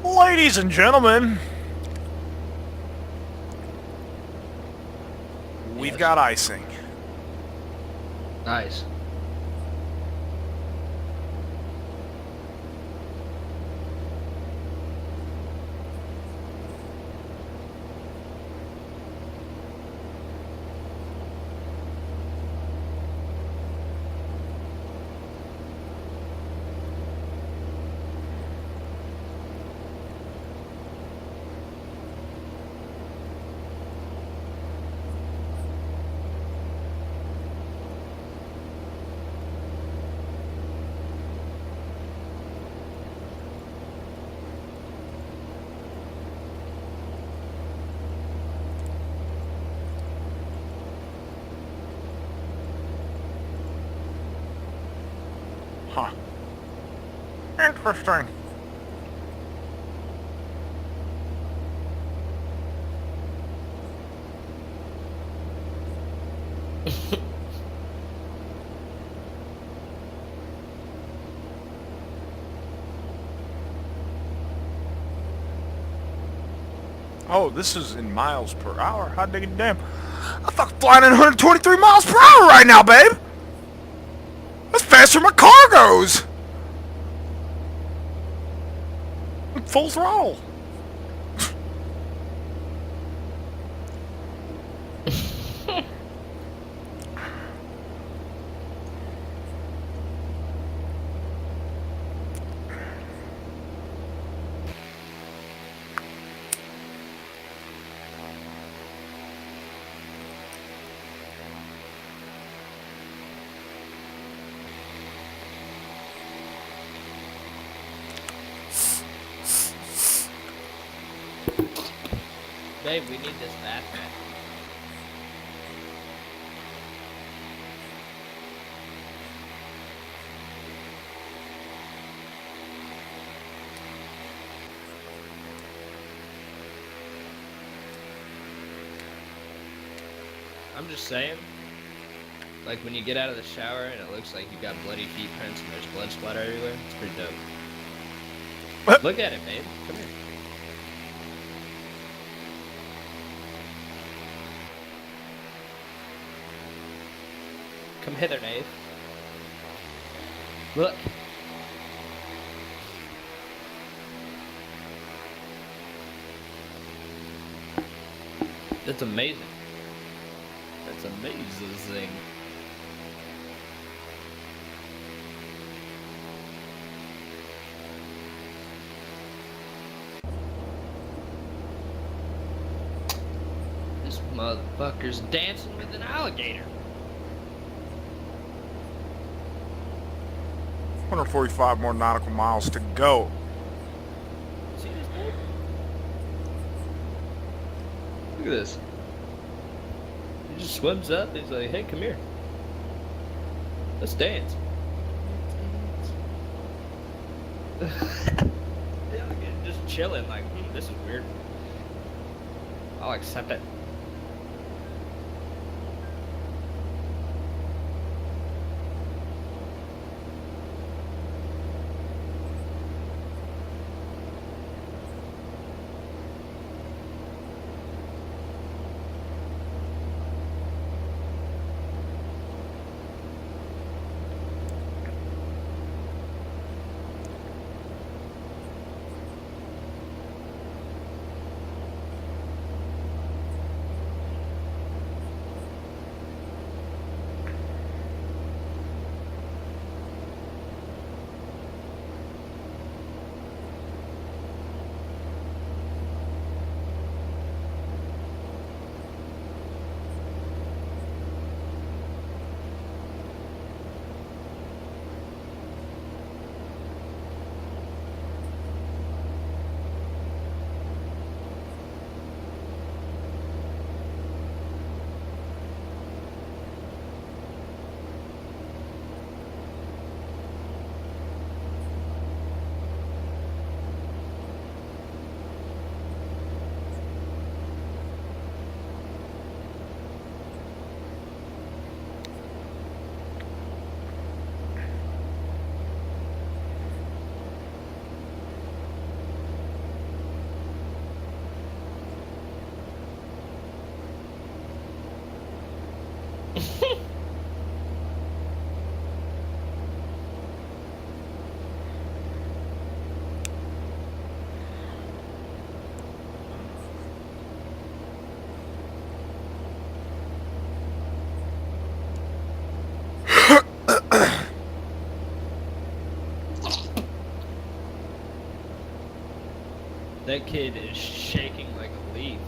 Ladies and gentlemen, we've Yes. got icing. Nice. Huh. Interesting. Oh, this is in miles per hour. Hot diggity damn. I'm fucking flying at 123 miles per hour right now, babe. That's faster than my car goes. Full throttle. Babe, we need this backpack. I'm just saying, like when you get out of the shower and it looks like you got bloody feet prints and there's blood splatter everywhere, it's pretty dope. What? Look at it, babe. Come here. Come hither, Nate. Look. That's amazing. That's amazing. This motherfucker's dancing with an alligator. 145 more nautical miles to go. See this dude? Look at this. He just swims up. He's like, "Hey, come here. Let's dance." Yeah, just chilling. Like, this is weird. I'll accept it. That kid is shaking like a leaf.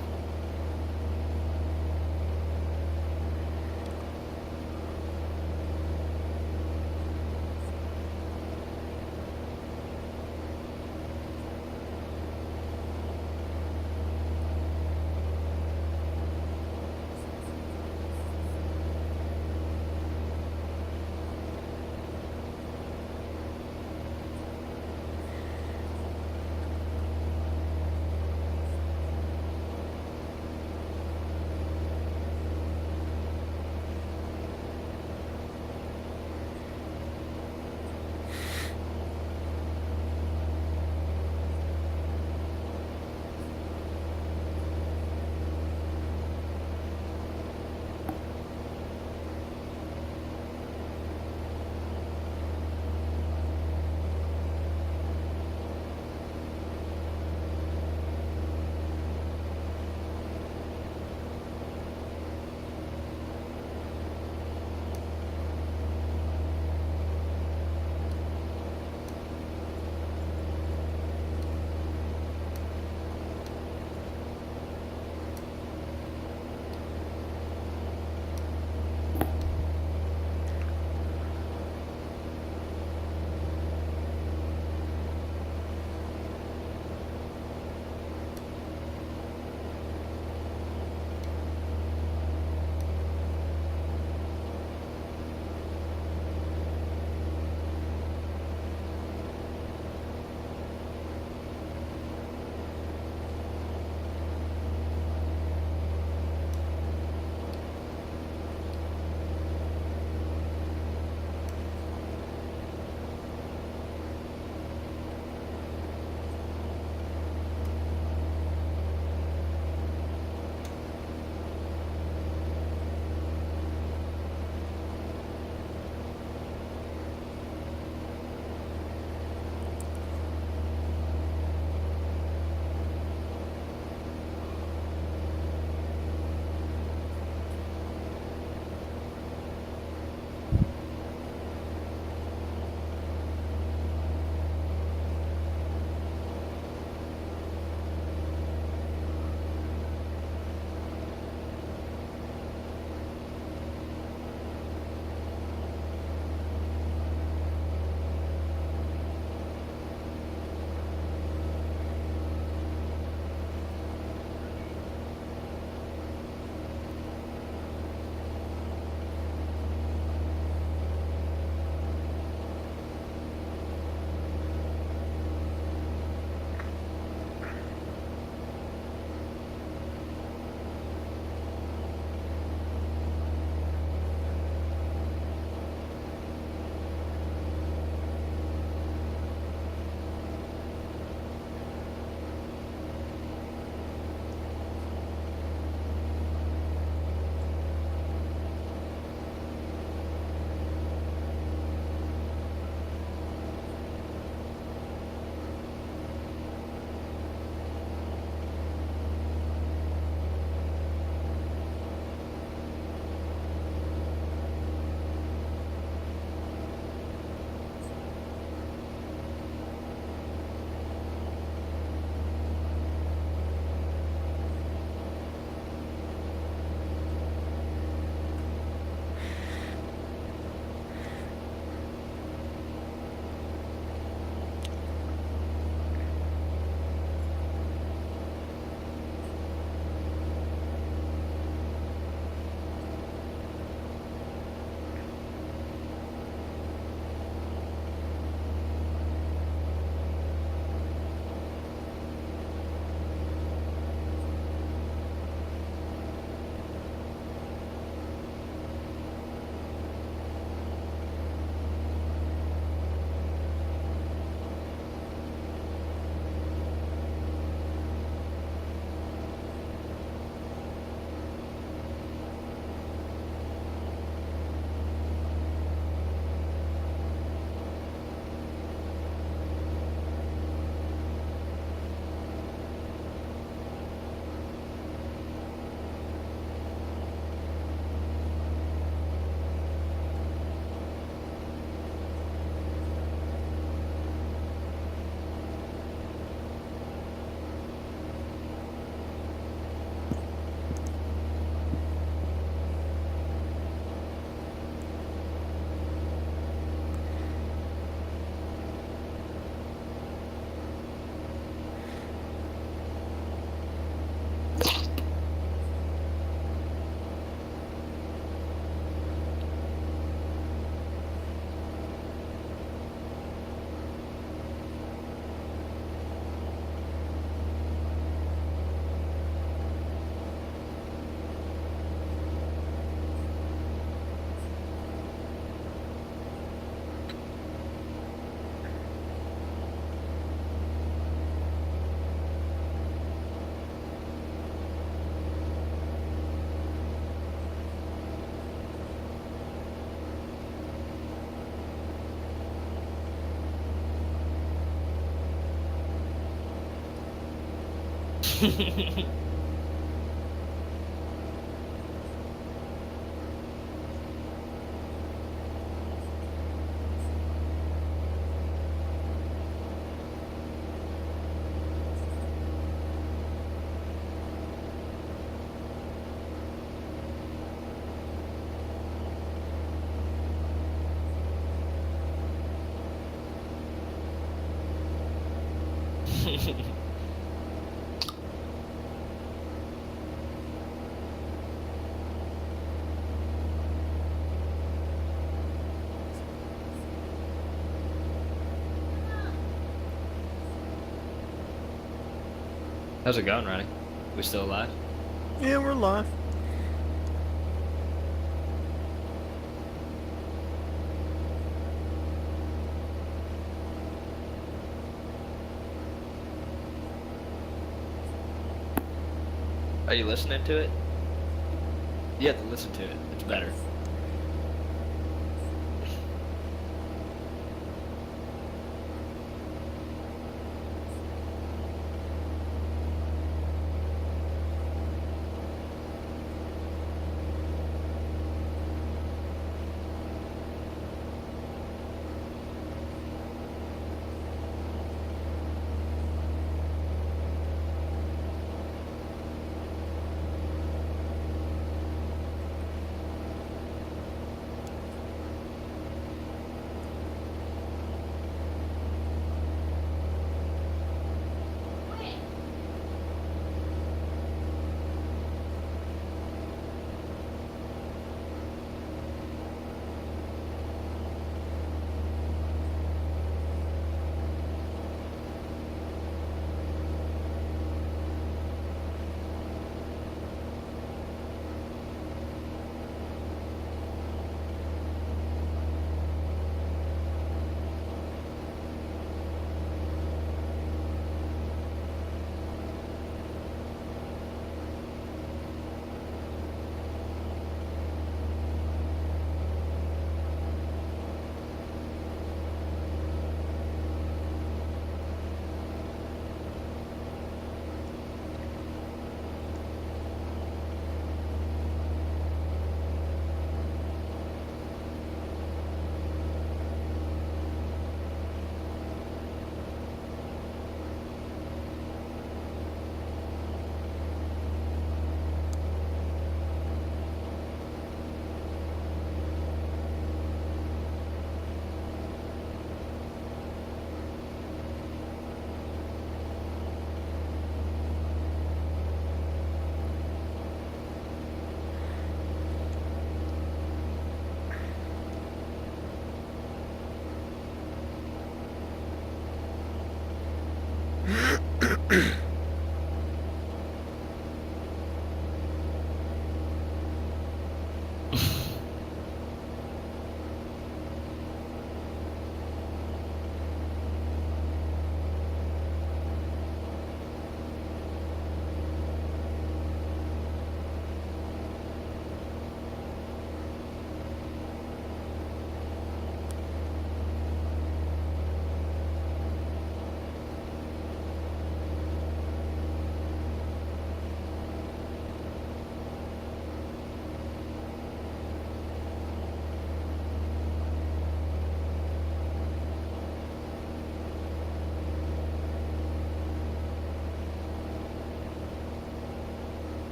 How's it going, Ronnie? We still alive? Yeah, we're live. Are you listening to it? You have to listen to it. It's better.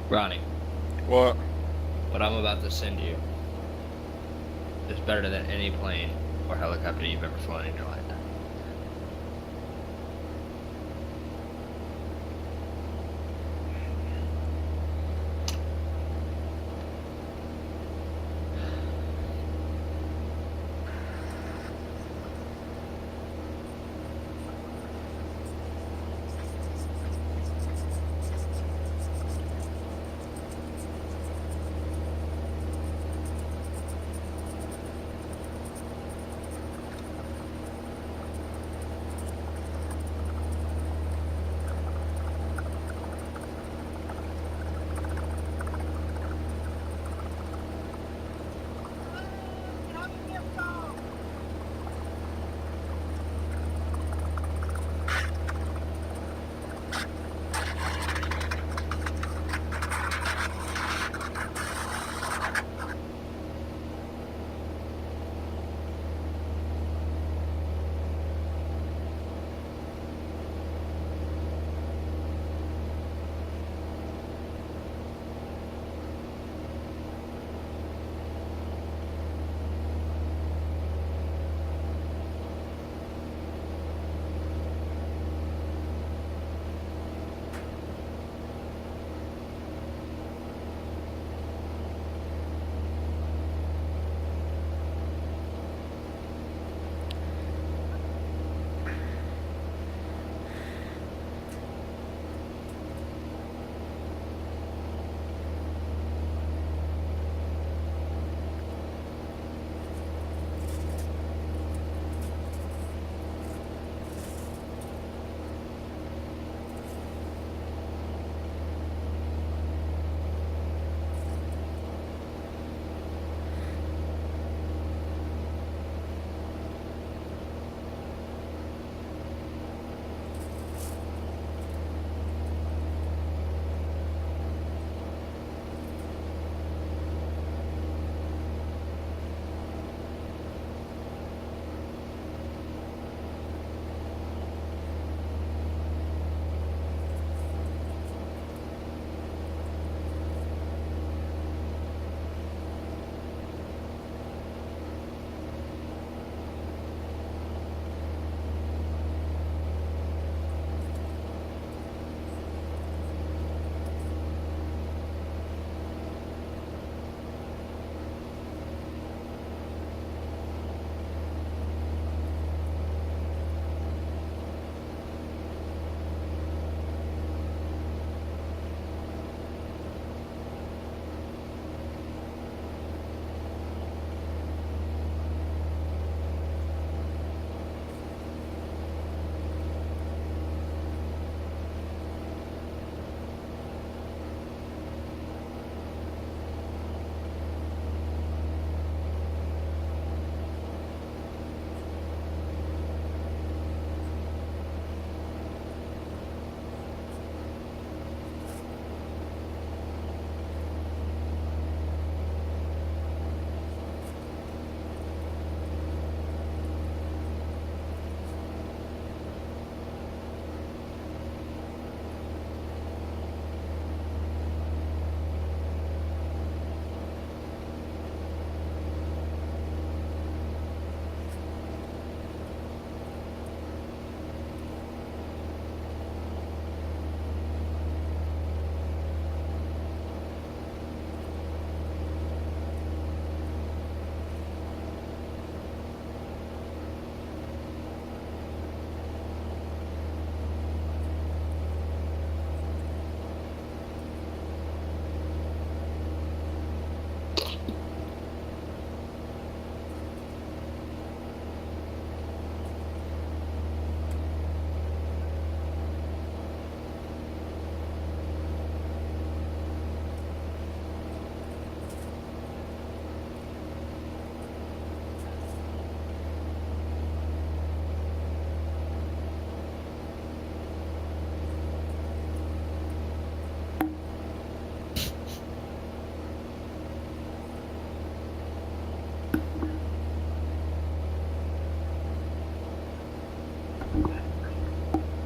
Ronnie, What? what I'm about to send you is better than any plane or helicopter you've ever flown in your life.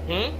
Hmm?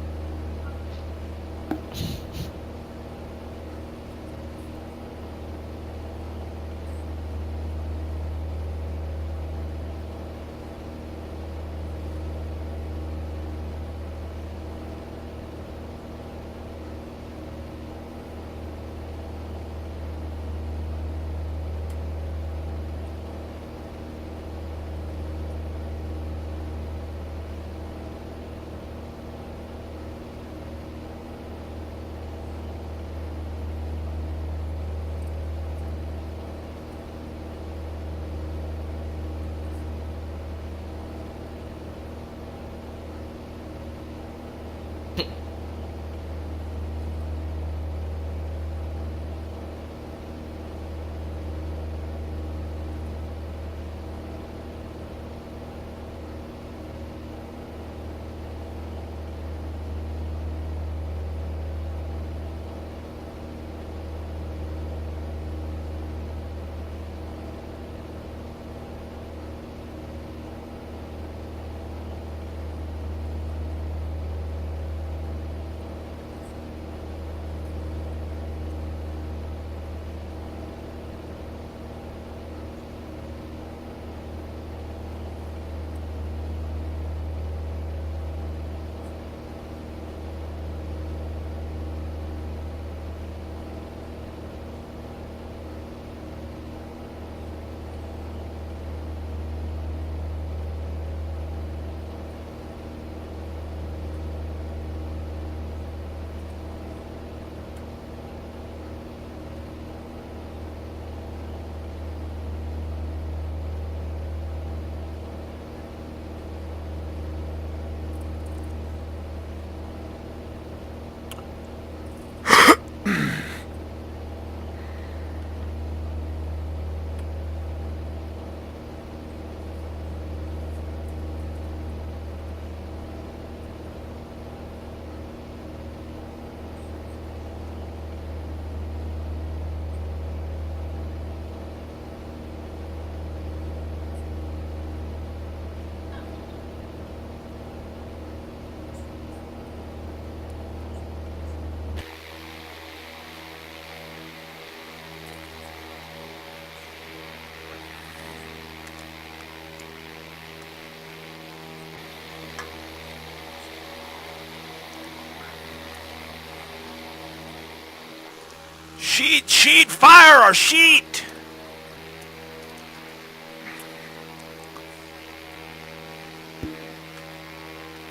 Sheet, fire our sheet!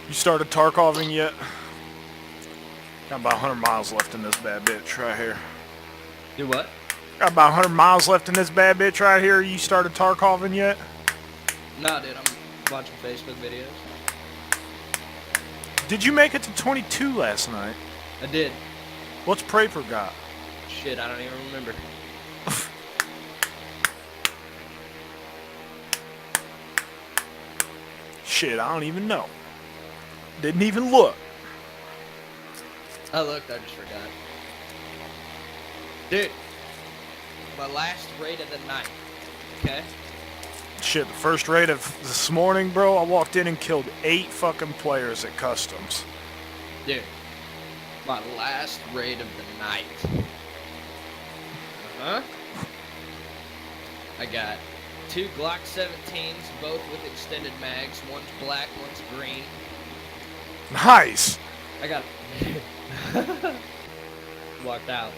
You started Tarkoving yet? Got about 100 miles left in this bad bitch right here. Do what? Got about 100 miles left in this bad bitch right here. You started Tarkoving yet? Nah, dude, I'm watching Facebook videos. Did you make it to 22 last night? I did. What's Praper got? Shit, I don't even remember. Shit, I don't even know. Didn't even look. I looked, I just forgot. Dude, my last raid of the night, okay? Shit, the first raid of this morning, bro, I walked in and killed 8 fucking players at Customs. Dude, my last raid of the night. Uh-huh. I got 2 Glock 17s, both with extended mags. One's black, one's green. Nice! I got... Walked out.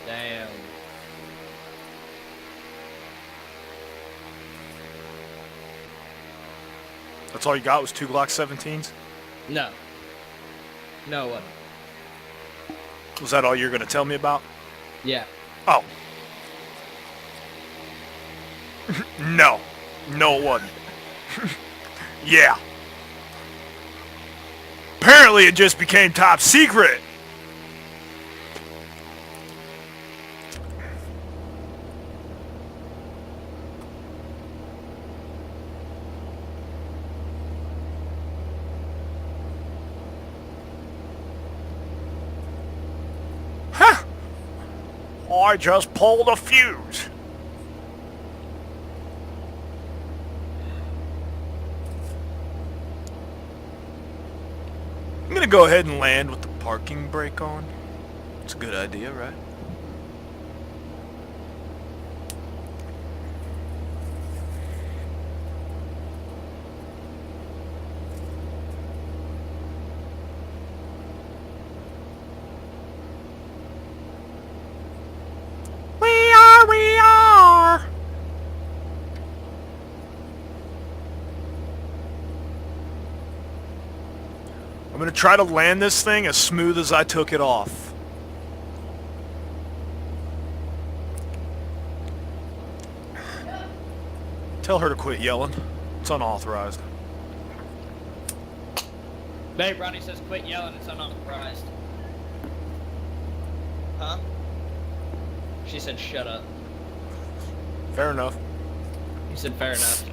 Damn. That's all you got was 2 Glock 17s? No. No, it wasn't. Was that all you're gonna tell me about? Yeah. Oh. No. No, it wasn't. Yeah. Apparently it just became top secret. Huh. I just pulled a fuse. gonna go ahead and land with the parking brake on. It's a good idea, right? We are. I'm gonna try to land this thing as smooth as I took it off. Tell her to quit yelling. It's unauthorized. Babe, Ronnie says quit yelling, it's unauthorized. Huh? She said shut up. Fair enough. He said fair enough.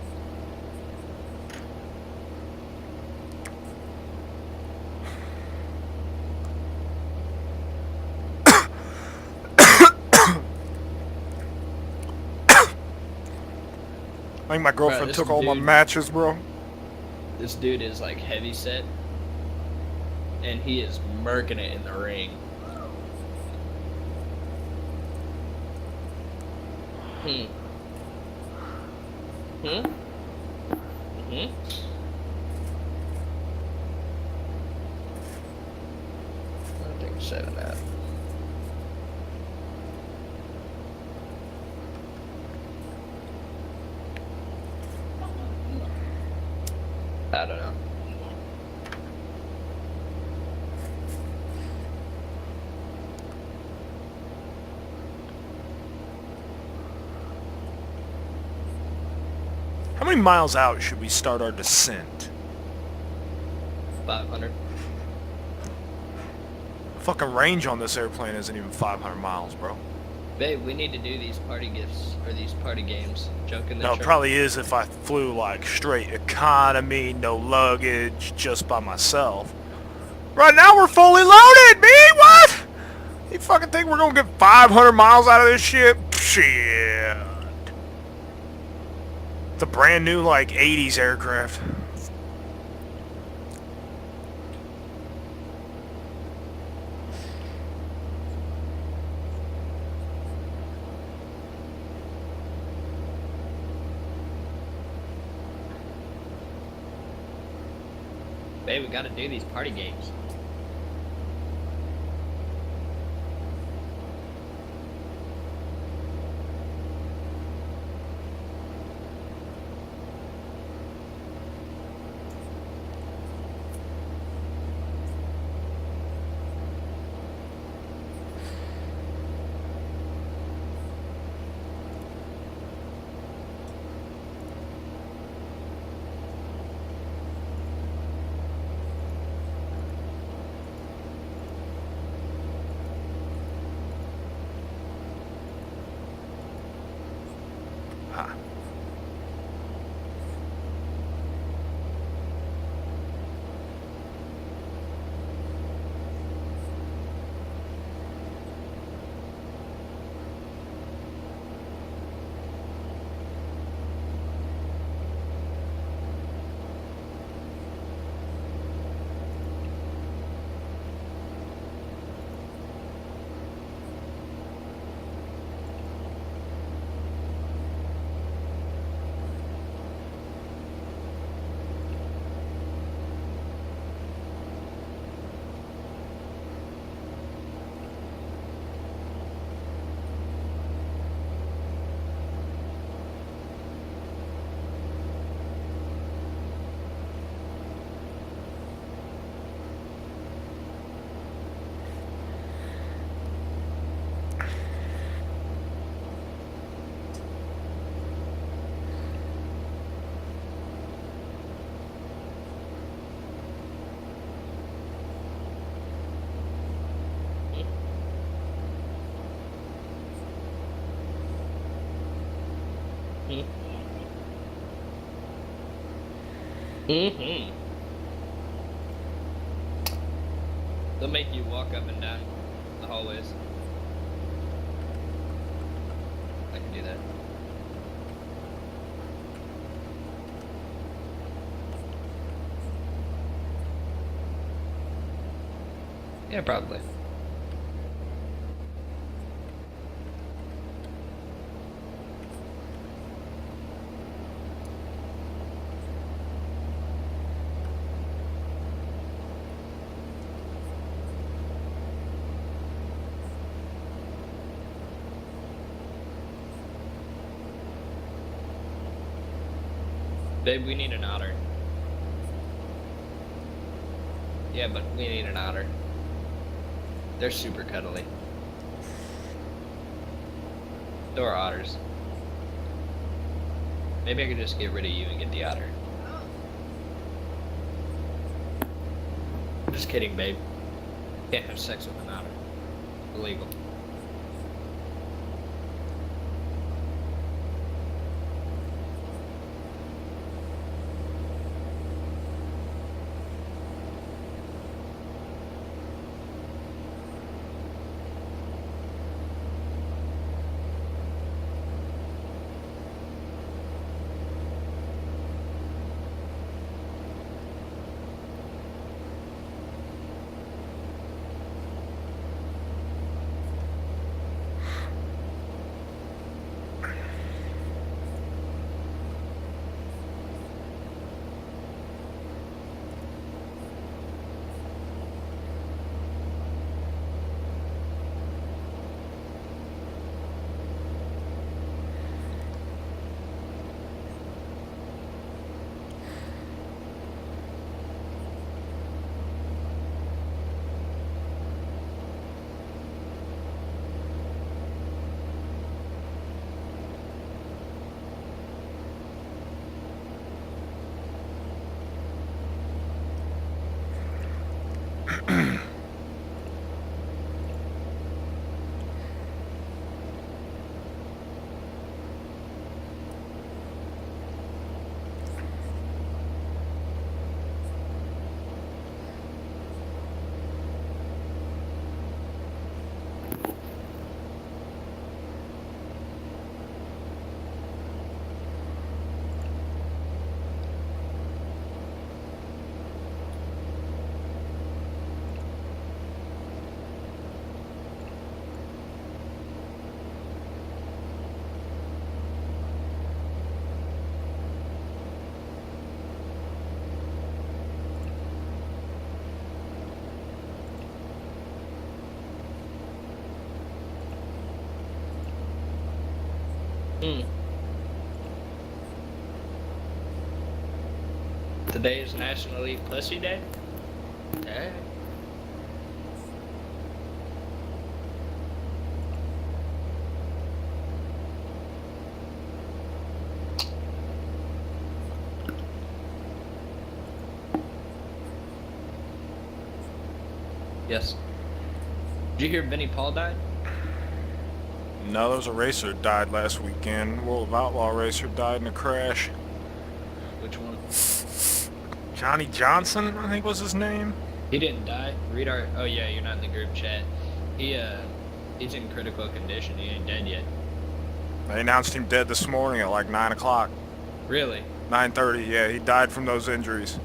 I think my girlfriend this took all my dude- matches, bro. This dude is like heavy set. And he is murking it in the ring. Hmm. I think 7.5. I don't know. How many miles out should we start our descent? 500. Fucking range on this airplane isn't even 500 miles, bro. Babe, we need to do these party gifts, or these party games. Junk in the No, it truck. probably is if I flew like straight economy, no luggage, just by myself. Right now we're fully loaded, me? What? You fucking think we're gonna get 500 miles out of this shit? Shit. It's a brand new like 80s aircraft. Babe, we gotta do these party games. Ah. Mm-hmm. They'll make you walk up and down the hallways. I can do that. Yeah, probably. Babe, we need an otter. Yeah, but we need an otter. They're super cuddly. So are otters. Maybe I could just get rid of you and get the otter. Just kidding, babe. Can't have sex with an otter. Illegal. Today is National Eat Pussy Day? Hey. Yes. Did you hear Vinnie Paul died? No, there was a racer died last weekend. World of Outlaw racer died in a crash. Which one? Johnny Johnson, I think was his name. He didn't die. Read our. Oh yeah, you're not in the group chat. He's in critical condition. He ain't dead yet. They announced him dead this morning at like 9 o'clock. Really? 9:30, yeah, he died from those injuries.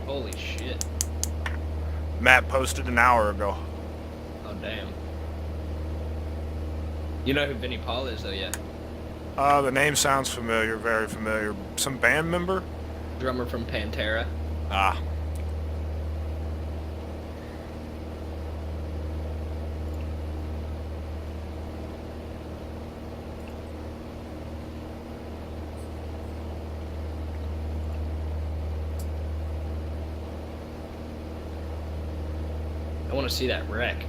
Holy shit. Matt posted an hour ago. Oh damn. You know who Vinnie Paul is though, yeah? The name sounds familiar, very familiar. Some band member? Drummer from Pantera. Ah. I want to see that wreck.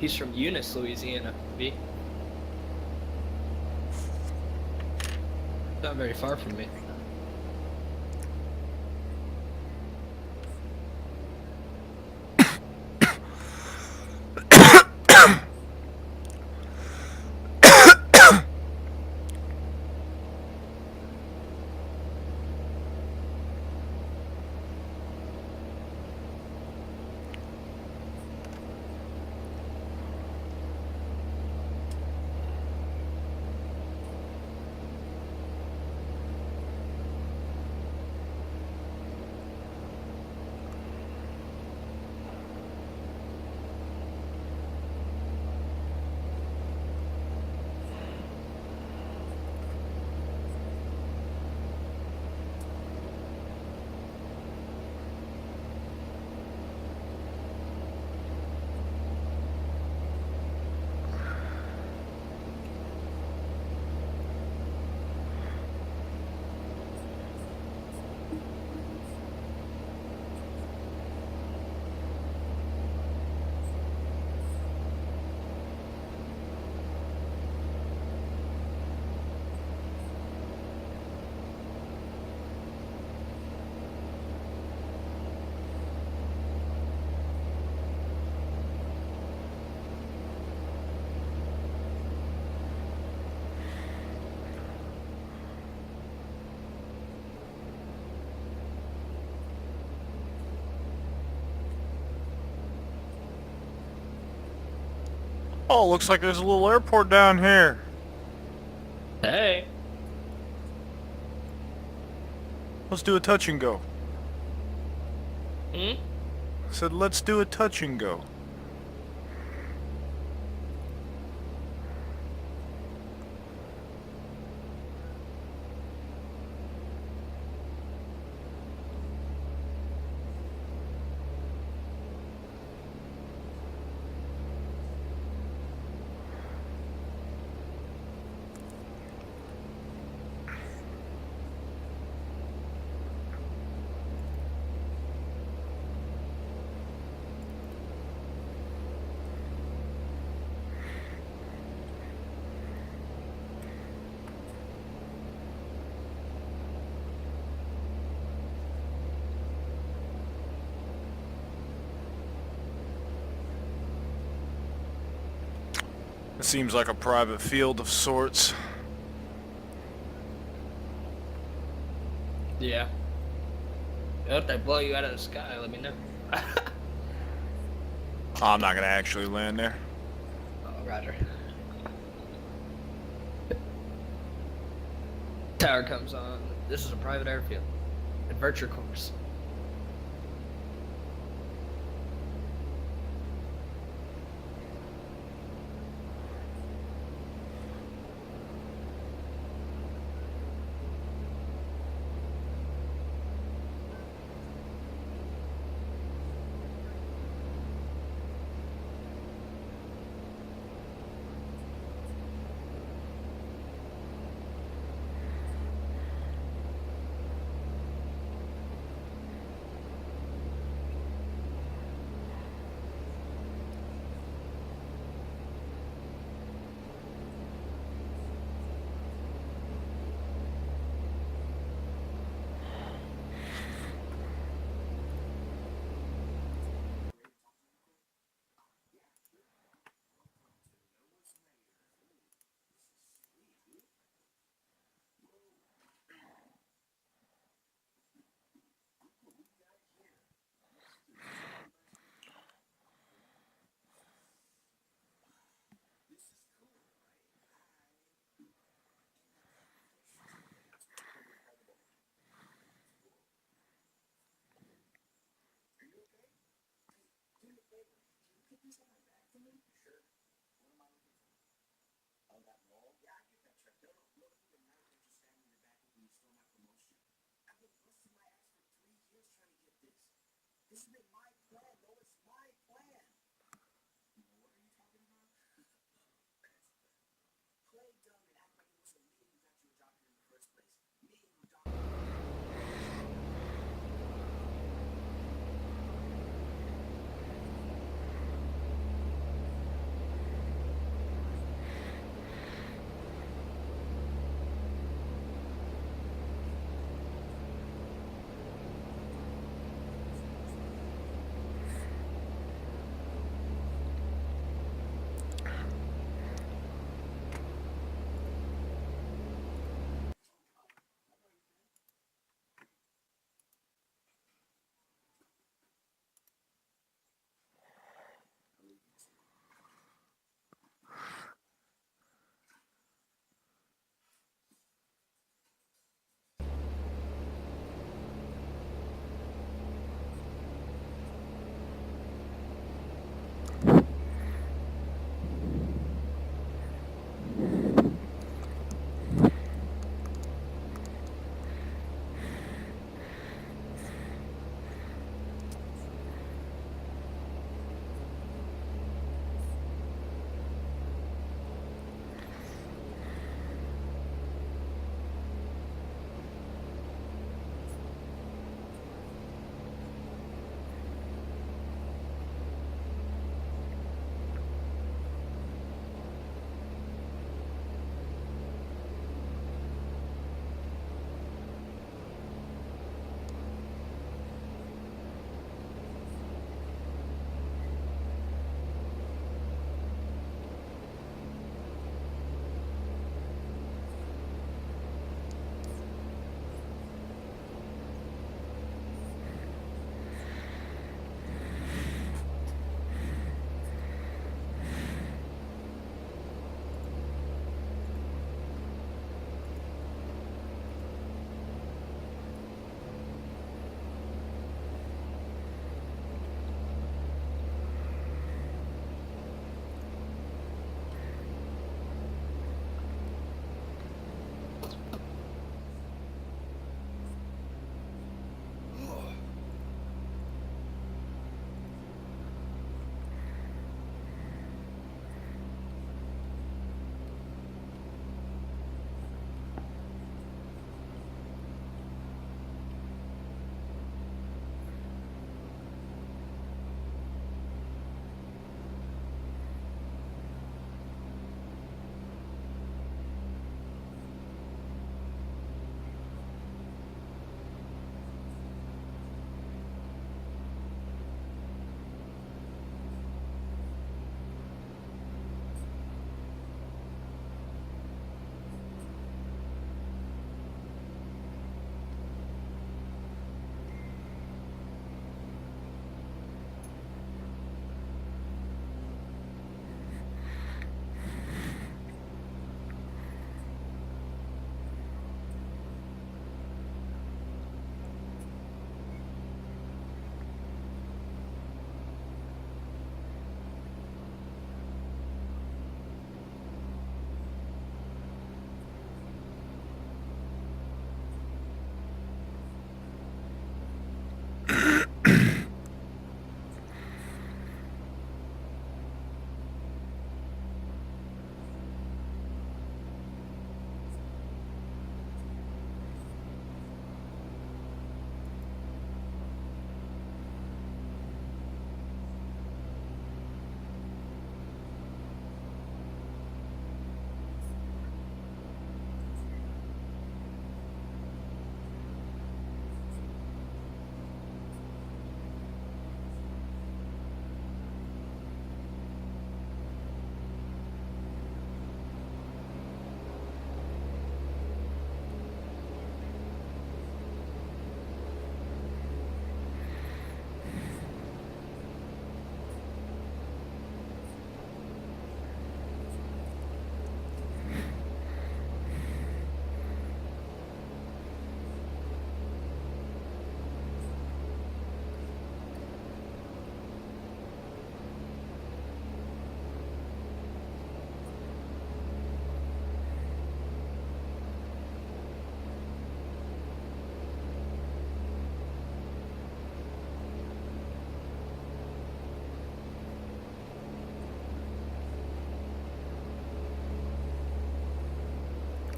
He's from Eunice, Louisiana. V. Not very far from me. Oh, looks like there's a little airport down here. Hey. Let's do a touch and go. Hmm? I said, let's do a touch and go. It seems like a private field of sorts. Yeah. If they blow you out of the sky, let me know. I'm not gonna actually land there. Oh, roger. Tower comes on. This is a private airfield. Invert your course.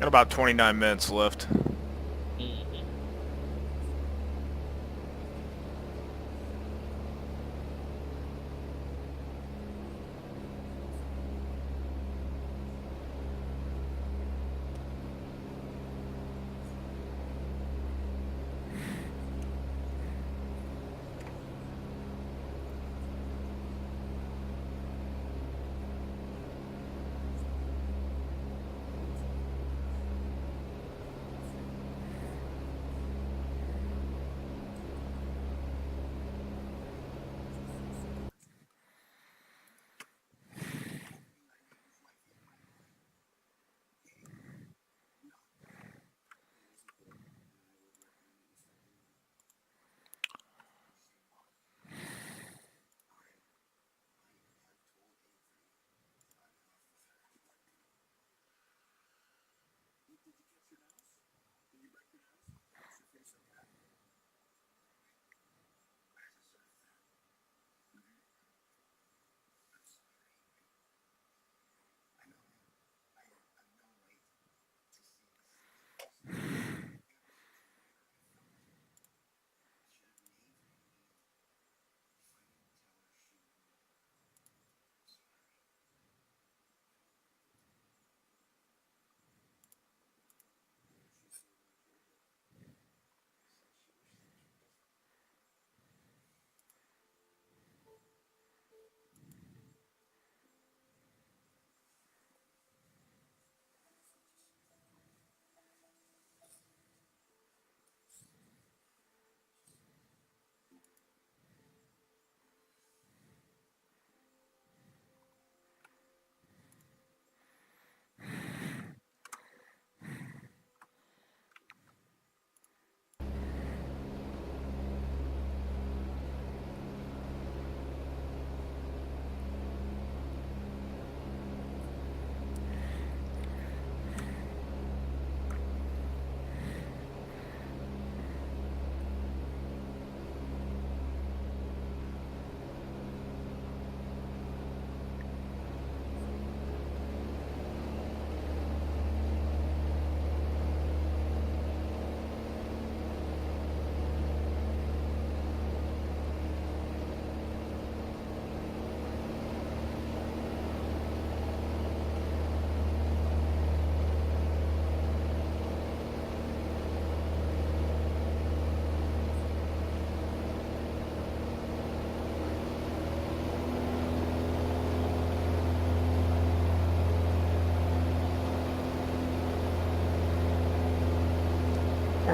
Got about 29 minutes left. Mhm.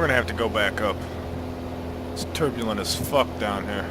We're gonna have to go back up. It's turbulent as fuck down here.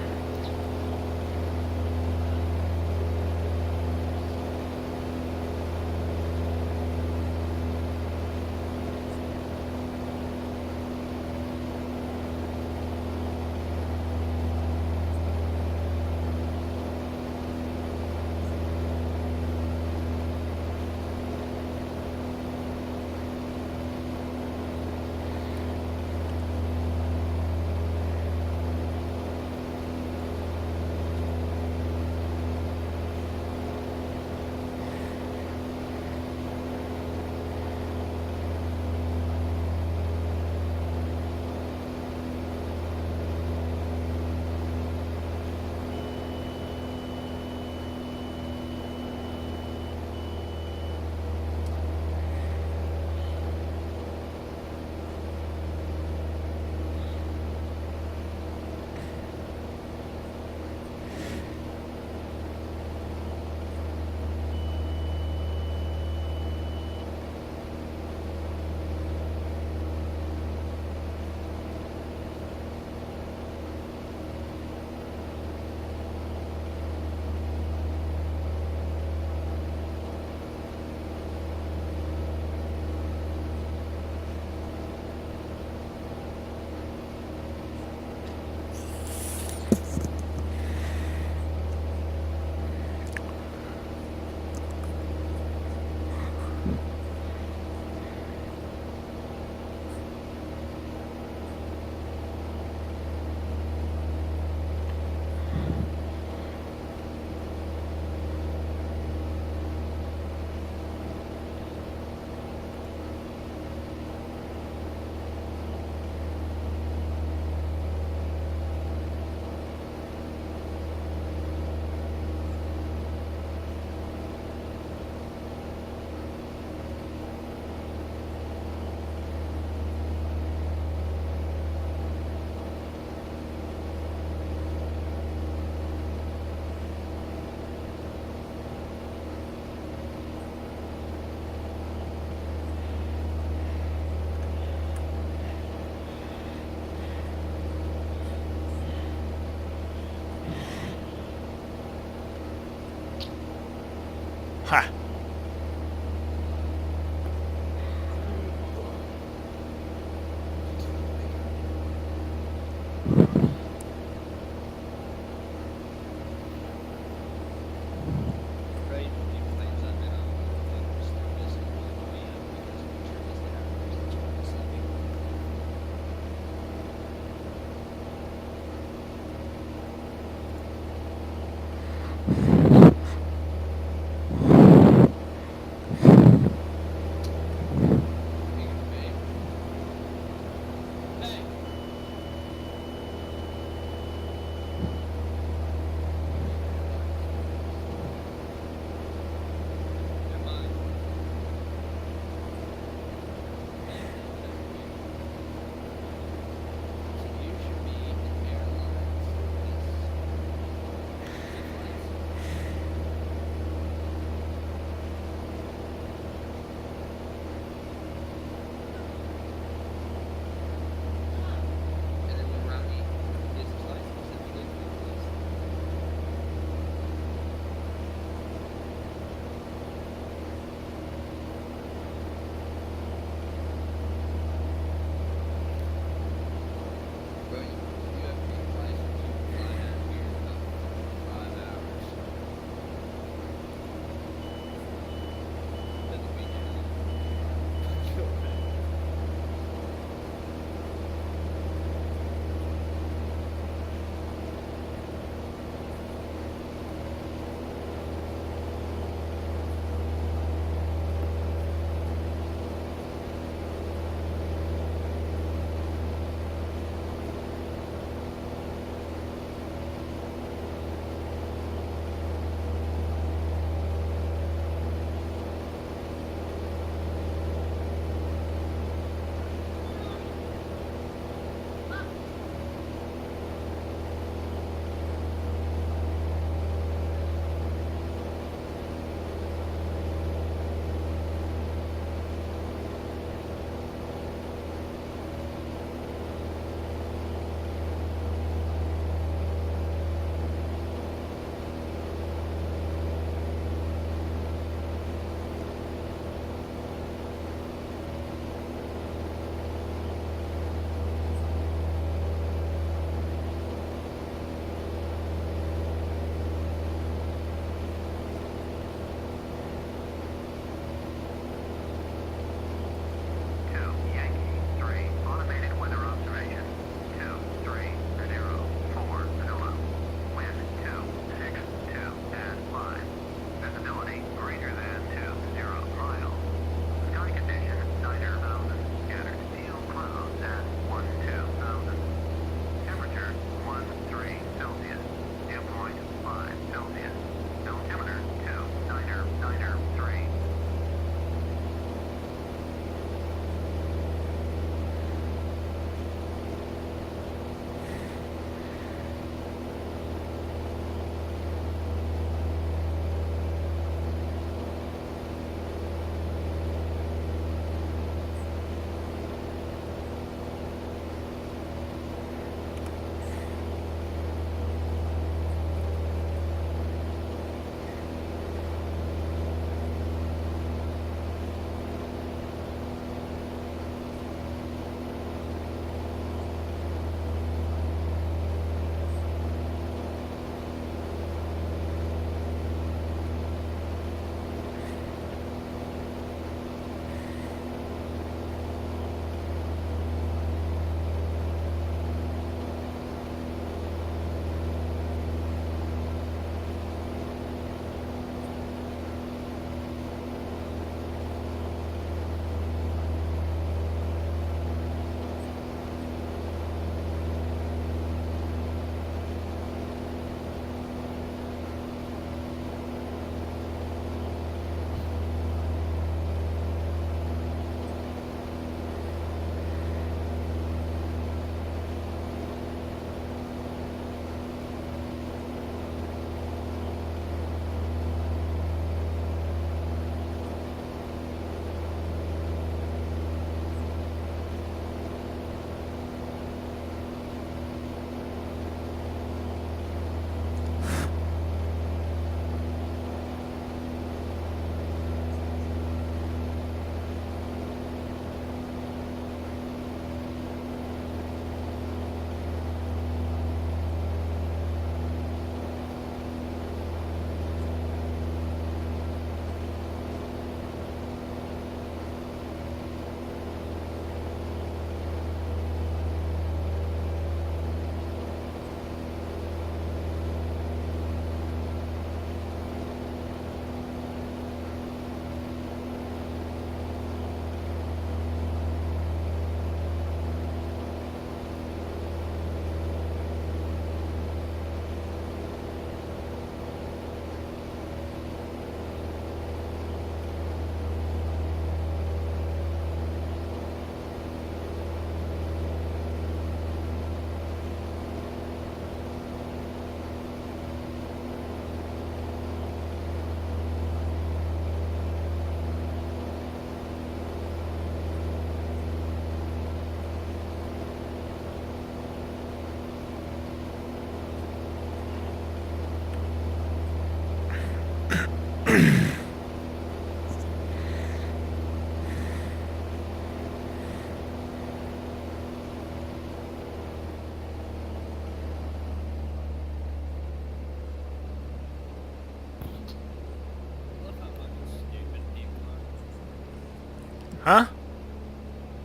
Huh?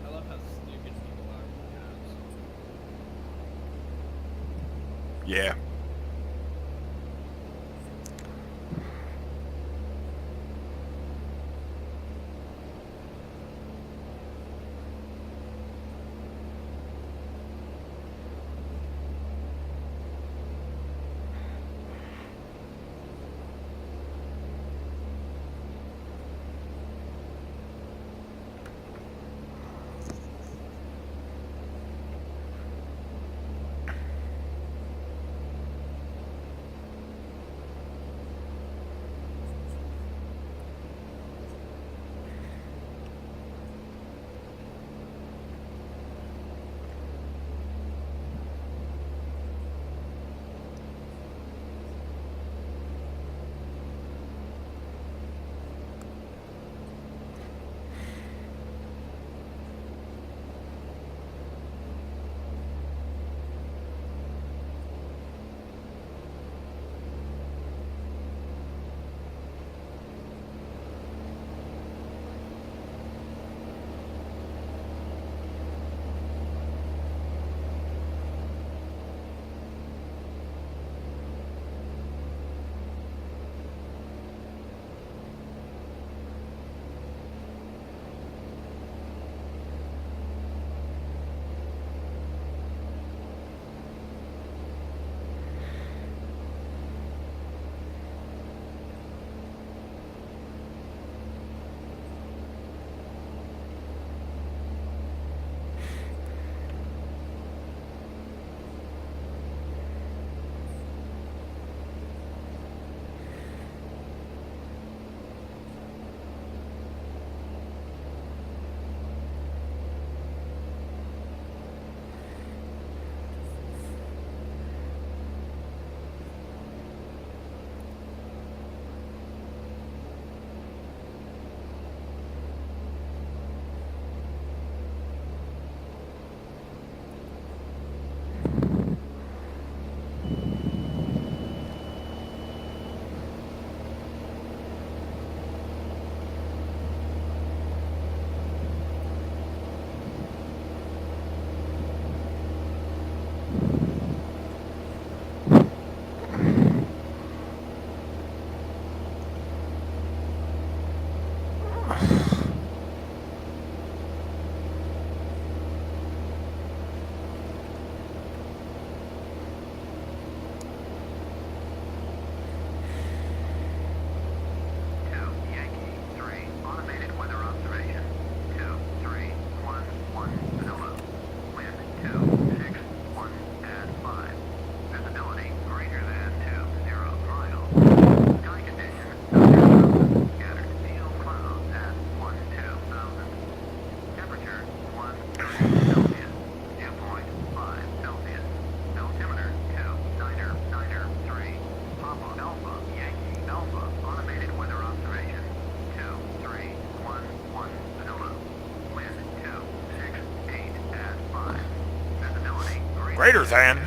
I love how stupid people are with Yeah. Greater than.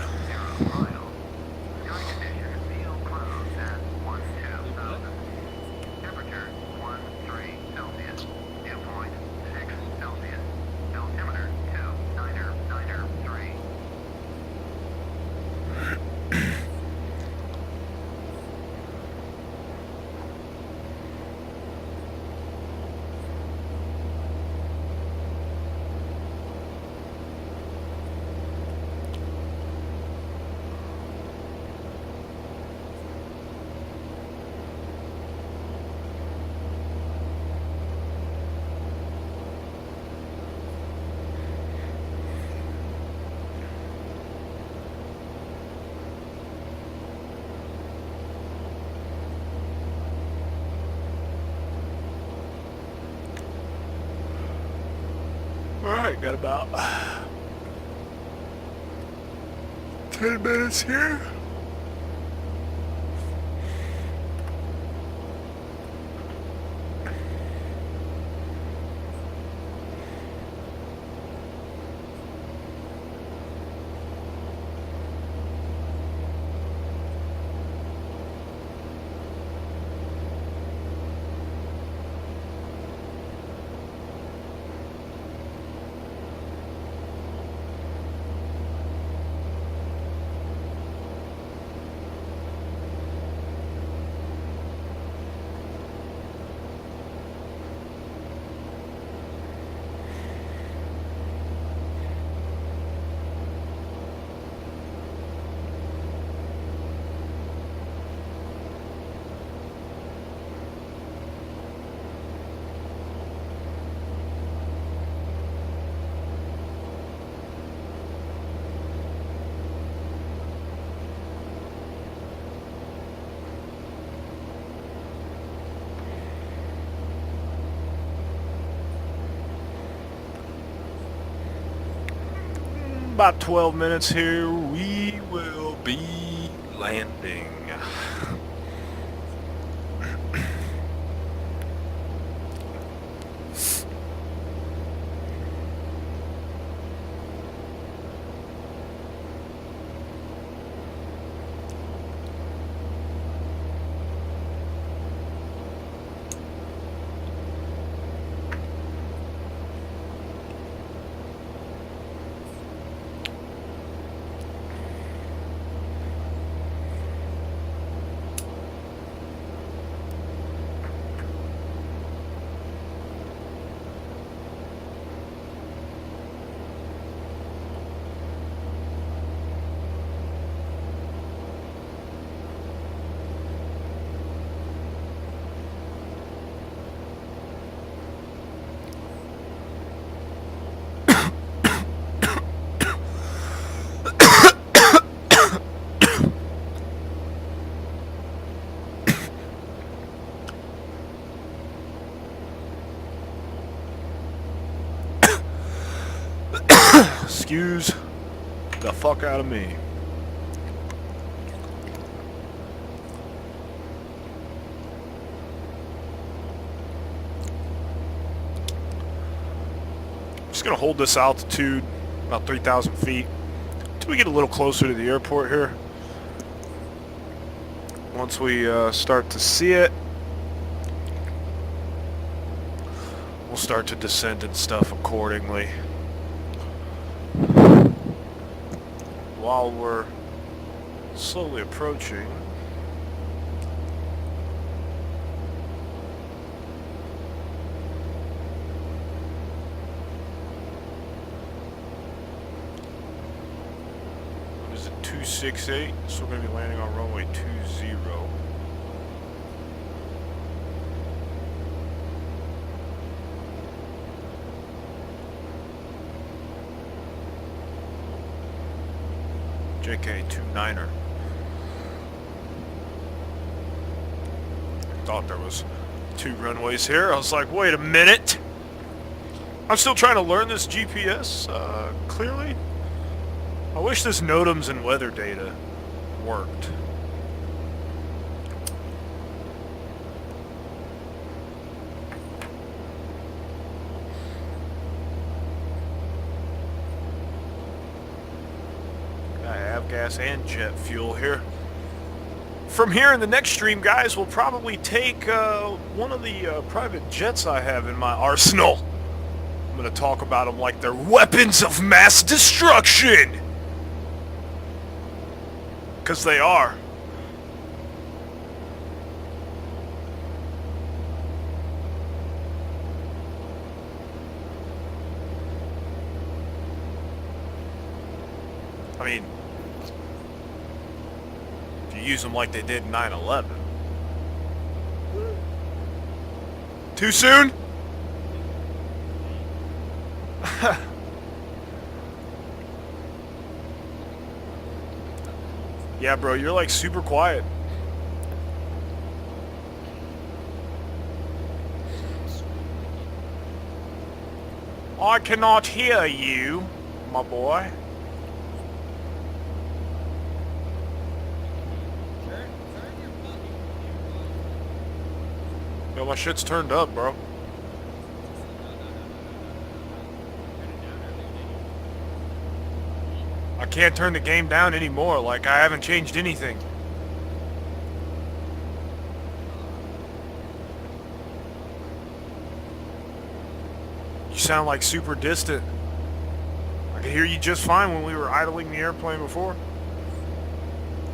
Alright, got about 10 minutes here. about 12 minutes here, we will be landing. Excuse the fuck out of me. Just gonna hold this altitude about 3,000 feet until we get a little closer to the airport here. Once we start to see it, we'll start to descend and stuff accordingly. While we're slowly approaching, what is it, 268? So we're going to be landing on runway 20. JK 29er. Thought there was 2 runways here. I was like, wait a minute. I'm still trying to learn this GPS clearly. I wish this NOTAMs and weather data worked. I have gas and jet fuel here. From here in the next stream, guys, we'll probably take one of the private jets I have in my arsenal. I'm going to talk about them like they're weapons of mass destruction. Because they are. I mean, if you use them like they did in 9/11. Too soon? Yeah, bro, you're like super quiet. I cannot hear you, my boy. Yo, my shit's turned up, bro. I can't turn the game down anymore, like I haven't changed anything. You sound like super distant. I could hear you just fine when we were idling the airplane before.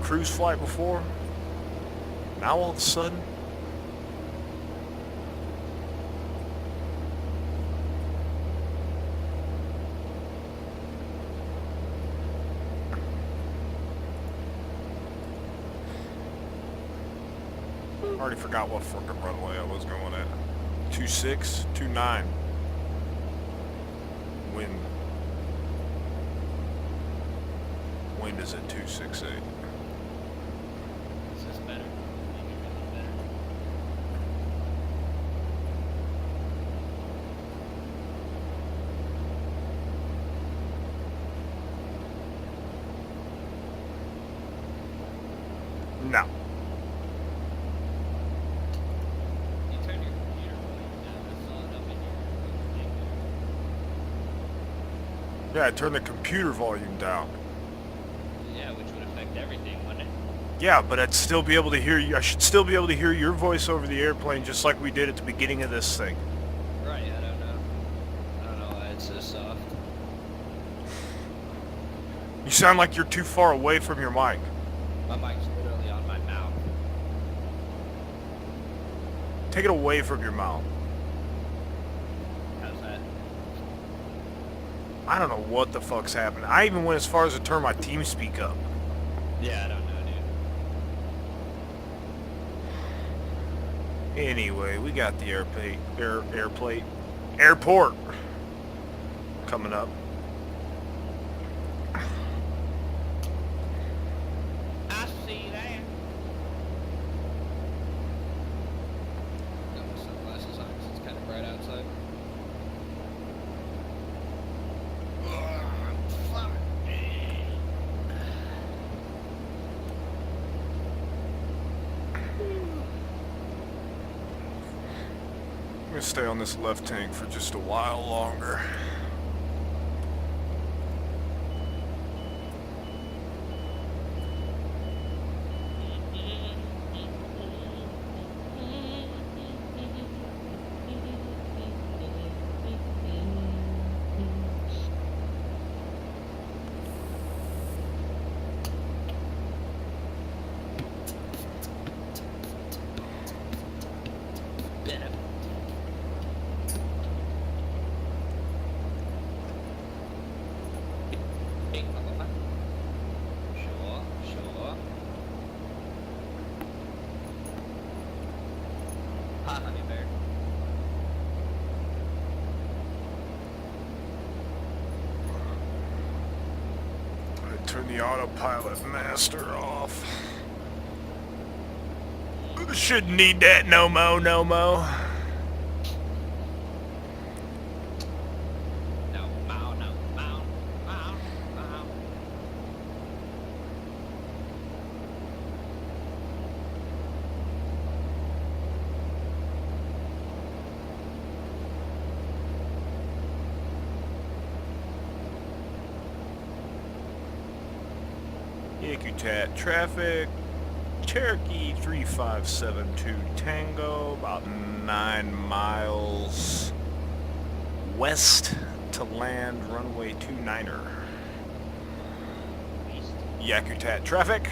Cruise flight before. Now all of a sudden... I already forgot what fucking runway I was going at. 26, 29. Wind is at 268. Is this better? Yeah, turn the computer volume down. Yeah, which would affect everything, wouldn't it? Yeah, but I'd still be able to hear you. I should still be able to hear your voice over the airplane just like we did at the beginning of this thing. Right, I don't know. I don't know why it's so soft. You sound like you're too far away from your mic. My mic's literally on my mouth. Take it away from your mouth. How's that? I don't know what the fuck's happening. I even went as far as to turn my TeamSpeak up. Yeah, I don't know, dude. Anyway, we got the airport coming up. I see that. Got my sunglasses on because it's kind of bright outside. I'm gonna stay on this left tank for just a while longer. Sure. Hi, honey bear. I turn the autopilot master off. Shouldn't need that no mo. No, mow, no, mow, mow, mow. Yakutat traffic. Cherokee 3572 Tango, about 9 miles west to land, runway 29er. Yakutat traffic.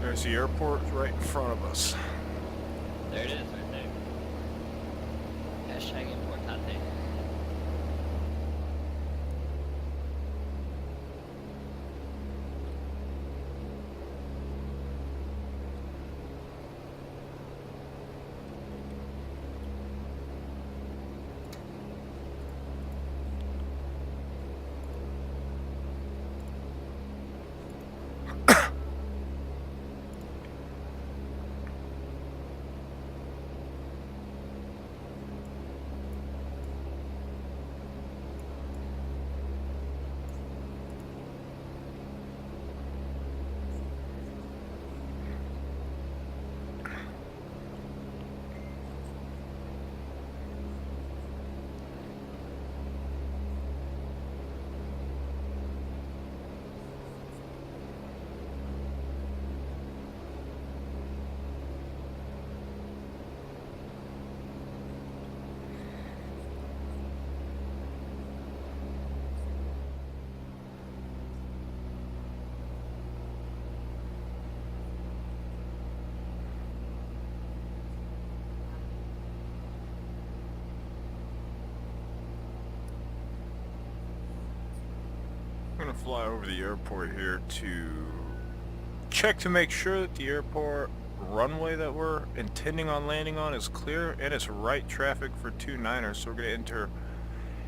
There's the airport right in front of us. There it is, right there. Hashtag importante. I'm gonna fly over the airport here to check to make sure that the airport runway that we're intending on landing on is clear and it's right traffic for 29er. So we're gonna enter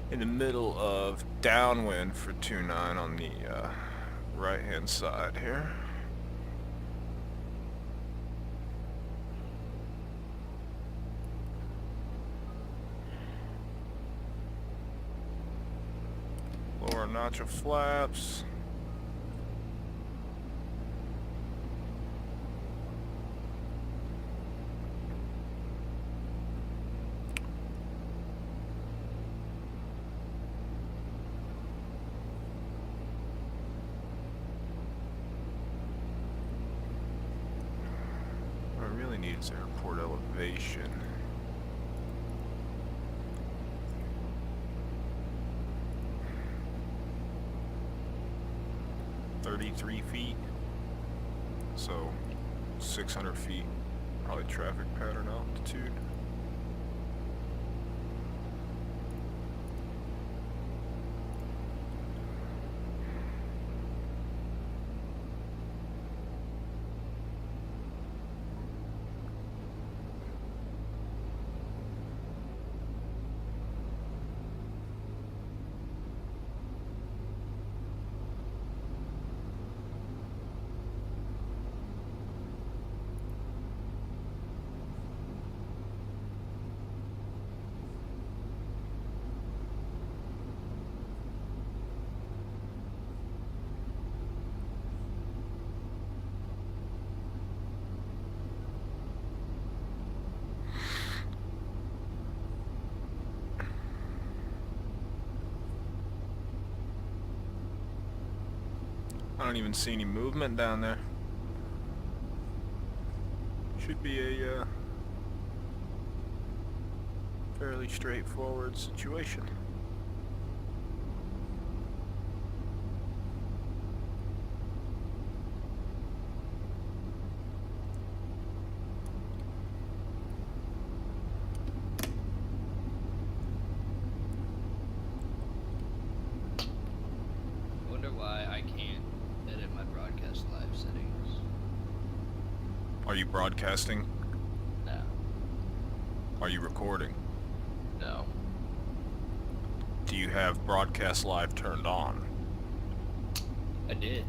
in the middle of downwind for 29 on the right hand side here. our notch of flaps. What I really need is airport elevation. .33 feet, so 600 feet, probably traffic pattern altitude. I don't even see any movement down there. Should be a fairly straightforward situation. I wonder why I can't edit my broadcast live settings. Are you broadcasting? No. Are you recording? No. Do you have broadcast live turned on? I did.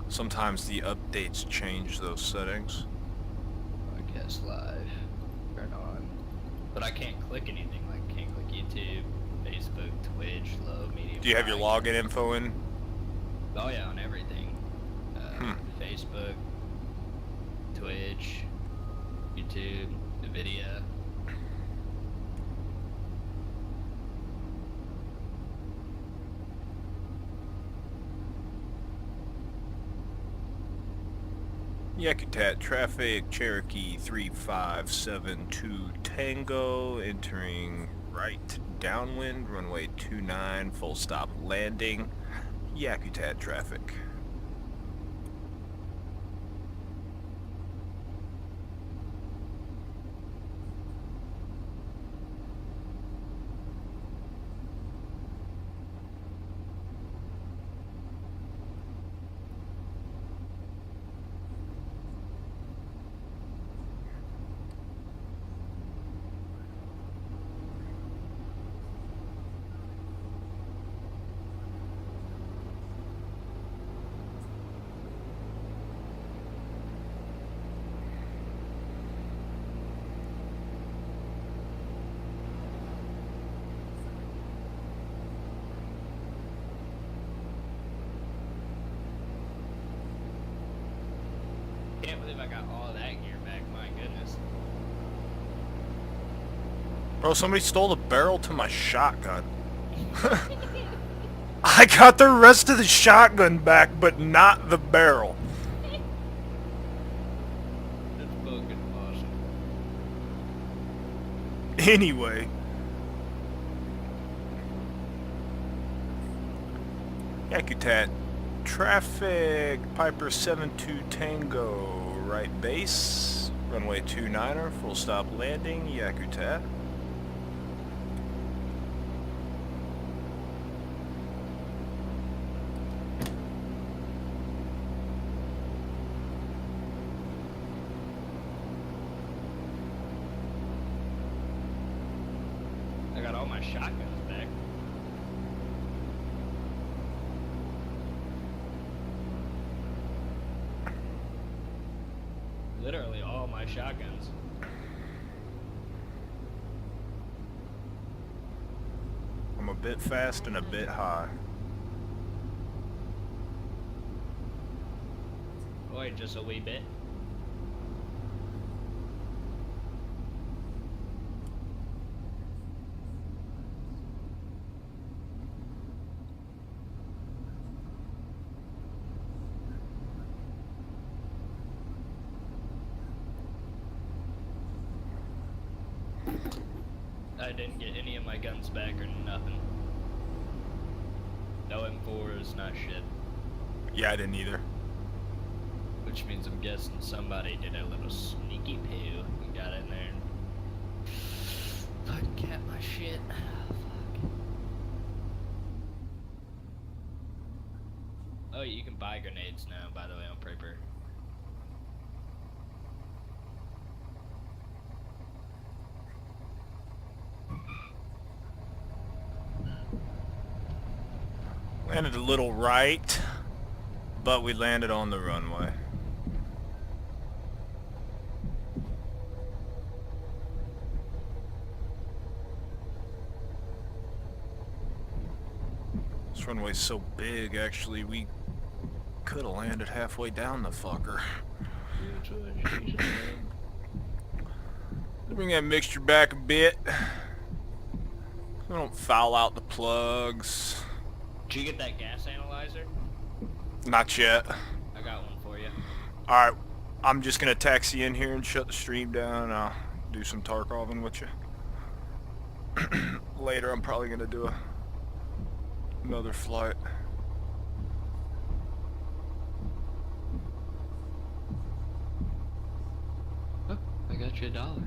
Sometimes the updates change those settings. Broadcast live. Turn on. But I can't click anything. Like, I can't click YouTube, Facebook, Twitch, low, medium. Do you have your high. login info in? Oh yeah, on everything. Facebook, Twitch, YouTube, Nvidia. Yakutat traffic, Cherokee 3572 Tango, entering right downwind, runway 29, full stop landing. Yakutat traffic. Can't believe I got all that gear back, my goodness. Bro, somebody stole the barrel to my shotgun. I got the rest of the shotgun back, but not the barrel. That's fucking awesome. Anyway. Yakutat traffic, Piper 72 Tango, right base, runway 29er, full stop landing, Yakutat. I got all my shotguns back. Literally all my shotguns. I'm I'm a bit fast and a bit high. Or just a wee bit. I didn't get any of my guns back or nothing. No M4 is not shit. Yeah, I didn't either. Which means I'm guessing somebody did a little sneaky poo and got in there and fucking kept my shit. Oh, fuck. Oh, you can buy grenades now, by the way, on paper. Landed a little right, but we landed on the runway. This runway's so big, actually, we could have landed halfway down the fucker. Bring that mixture back a bit. So I don't foul out the plugs. Did you get that gas analyzer? Not yet. I got one for you. Alright, I'm just gonna taxi in here and shut the stream down. I'll do some Tarkoving with you. Later, I'm probably gonna do another flight. Oh, I got you $1.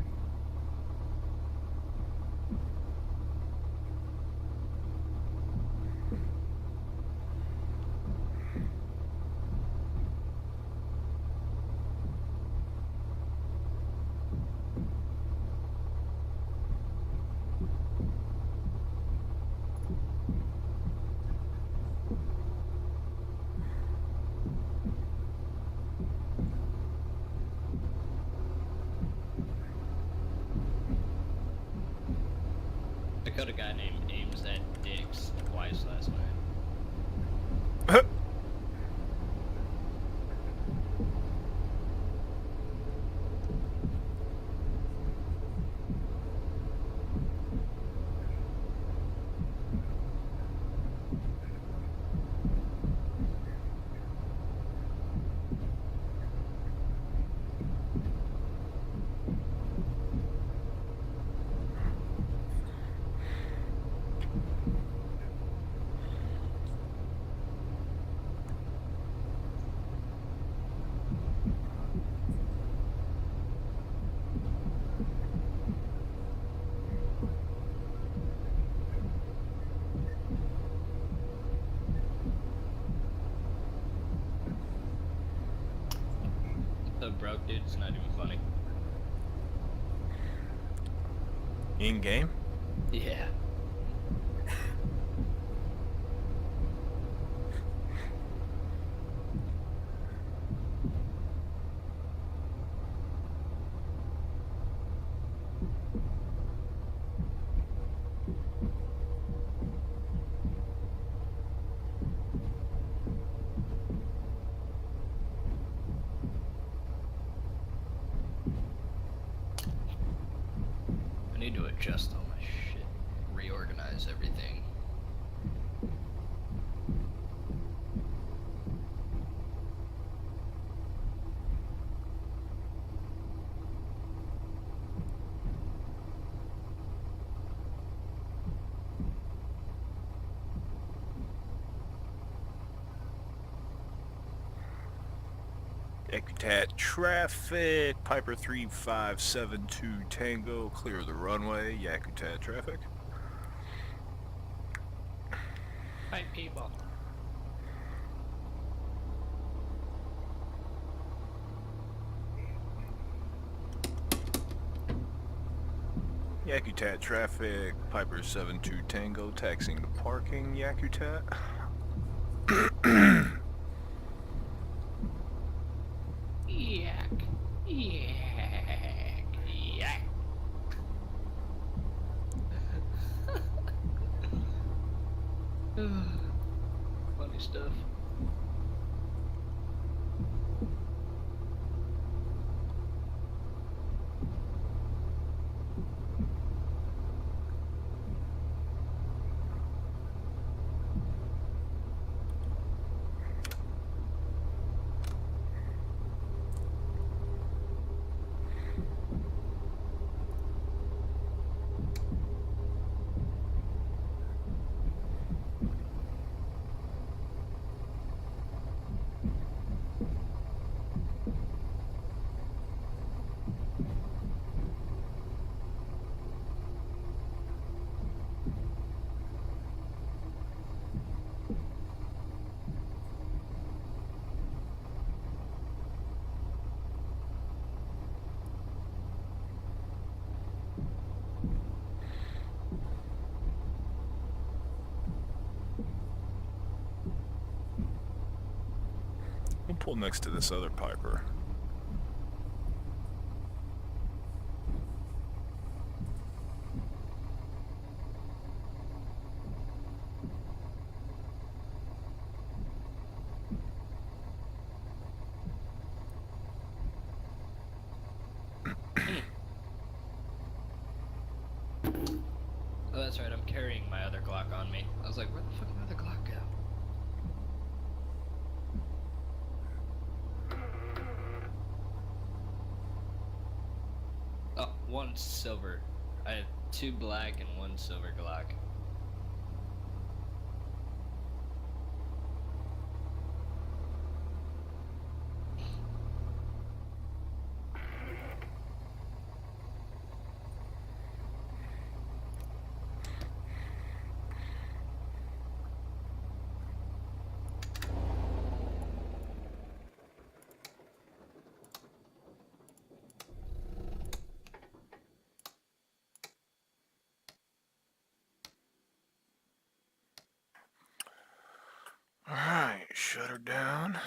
I cut a guy named Ames at Dicks twice last night. So broke, dude, it's not even funny. In game? Yeah. I need to adjust all my shit, reorganize everything. Yakutat traffic, Piper 3572 Tango, clear the runway, Yakutat traffic. Hi, people. Yakutat traffic, Piper 72 Tango, taxiing to parking, Yakutat. Yak. Yak. Yak. Funny stuff. We'll pull next to this other Piper. Oh, that's right. I'm carrying my other Glock on me. I was like, where the fuck did my other Glock go? Oh, one silver. I have 2 black and 1 silver Glock. Alright, shut her down.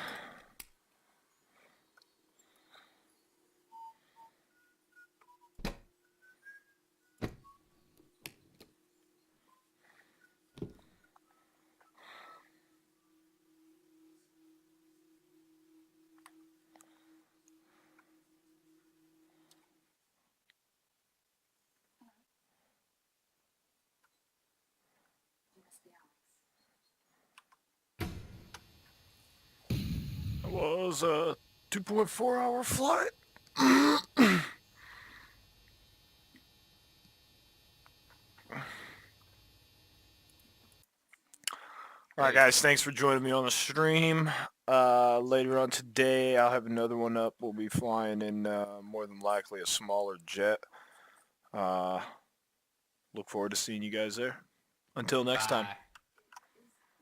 It was a 2.4-hour flight. Alright guys, thanks for joining me on the stream. Later on today I'll have another one up. We'll be flying in more than likely a smaller jet. Look forward to seeing you guys there. Until next time. Bye.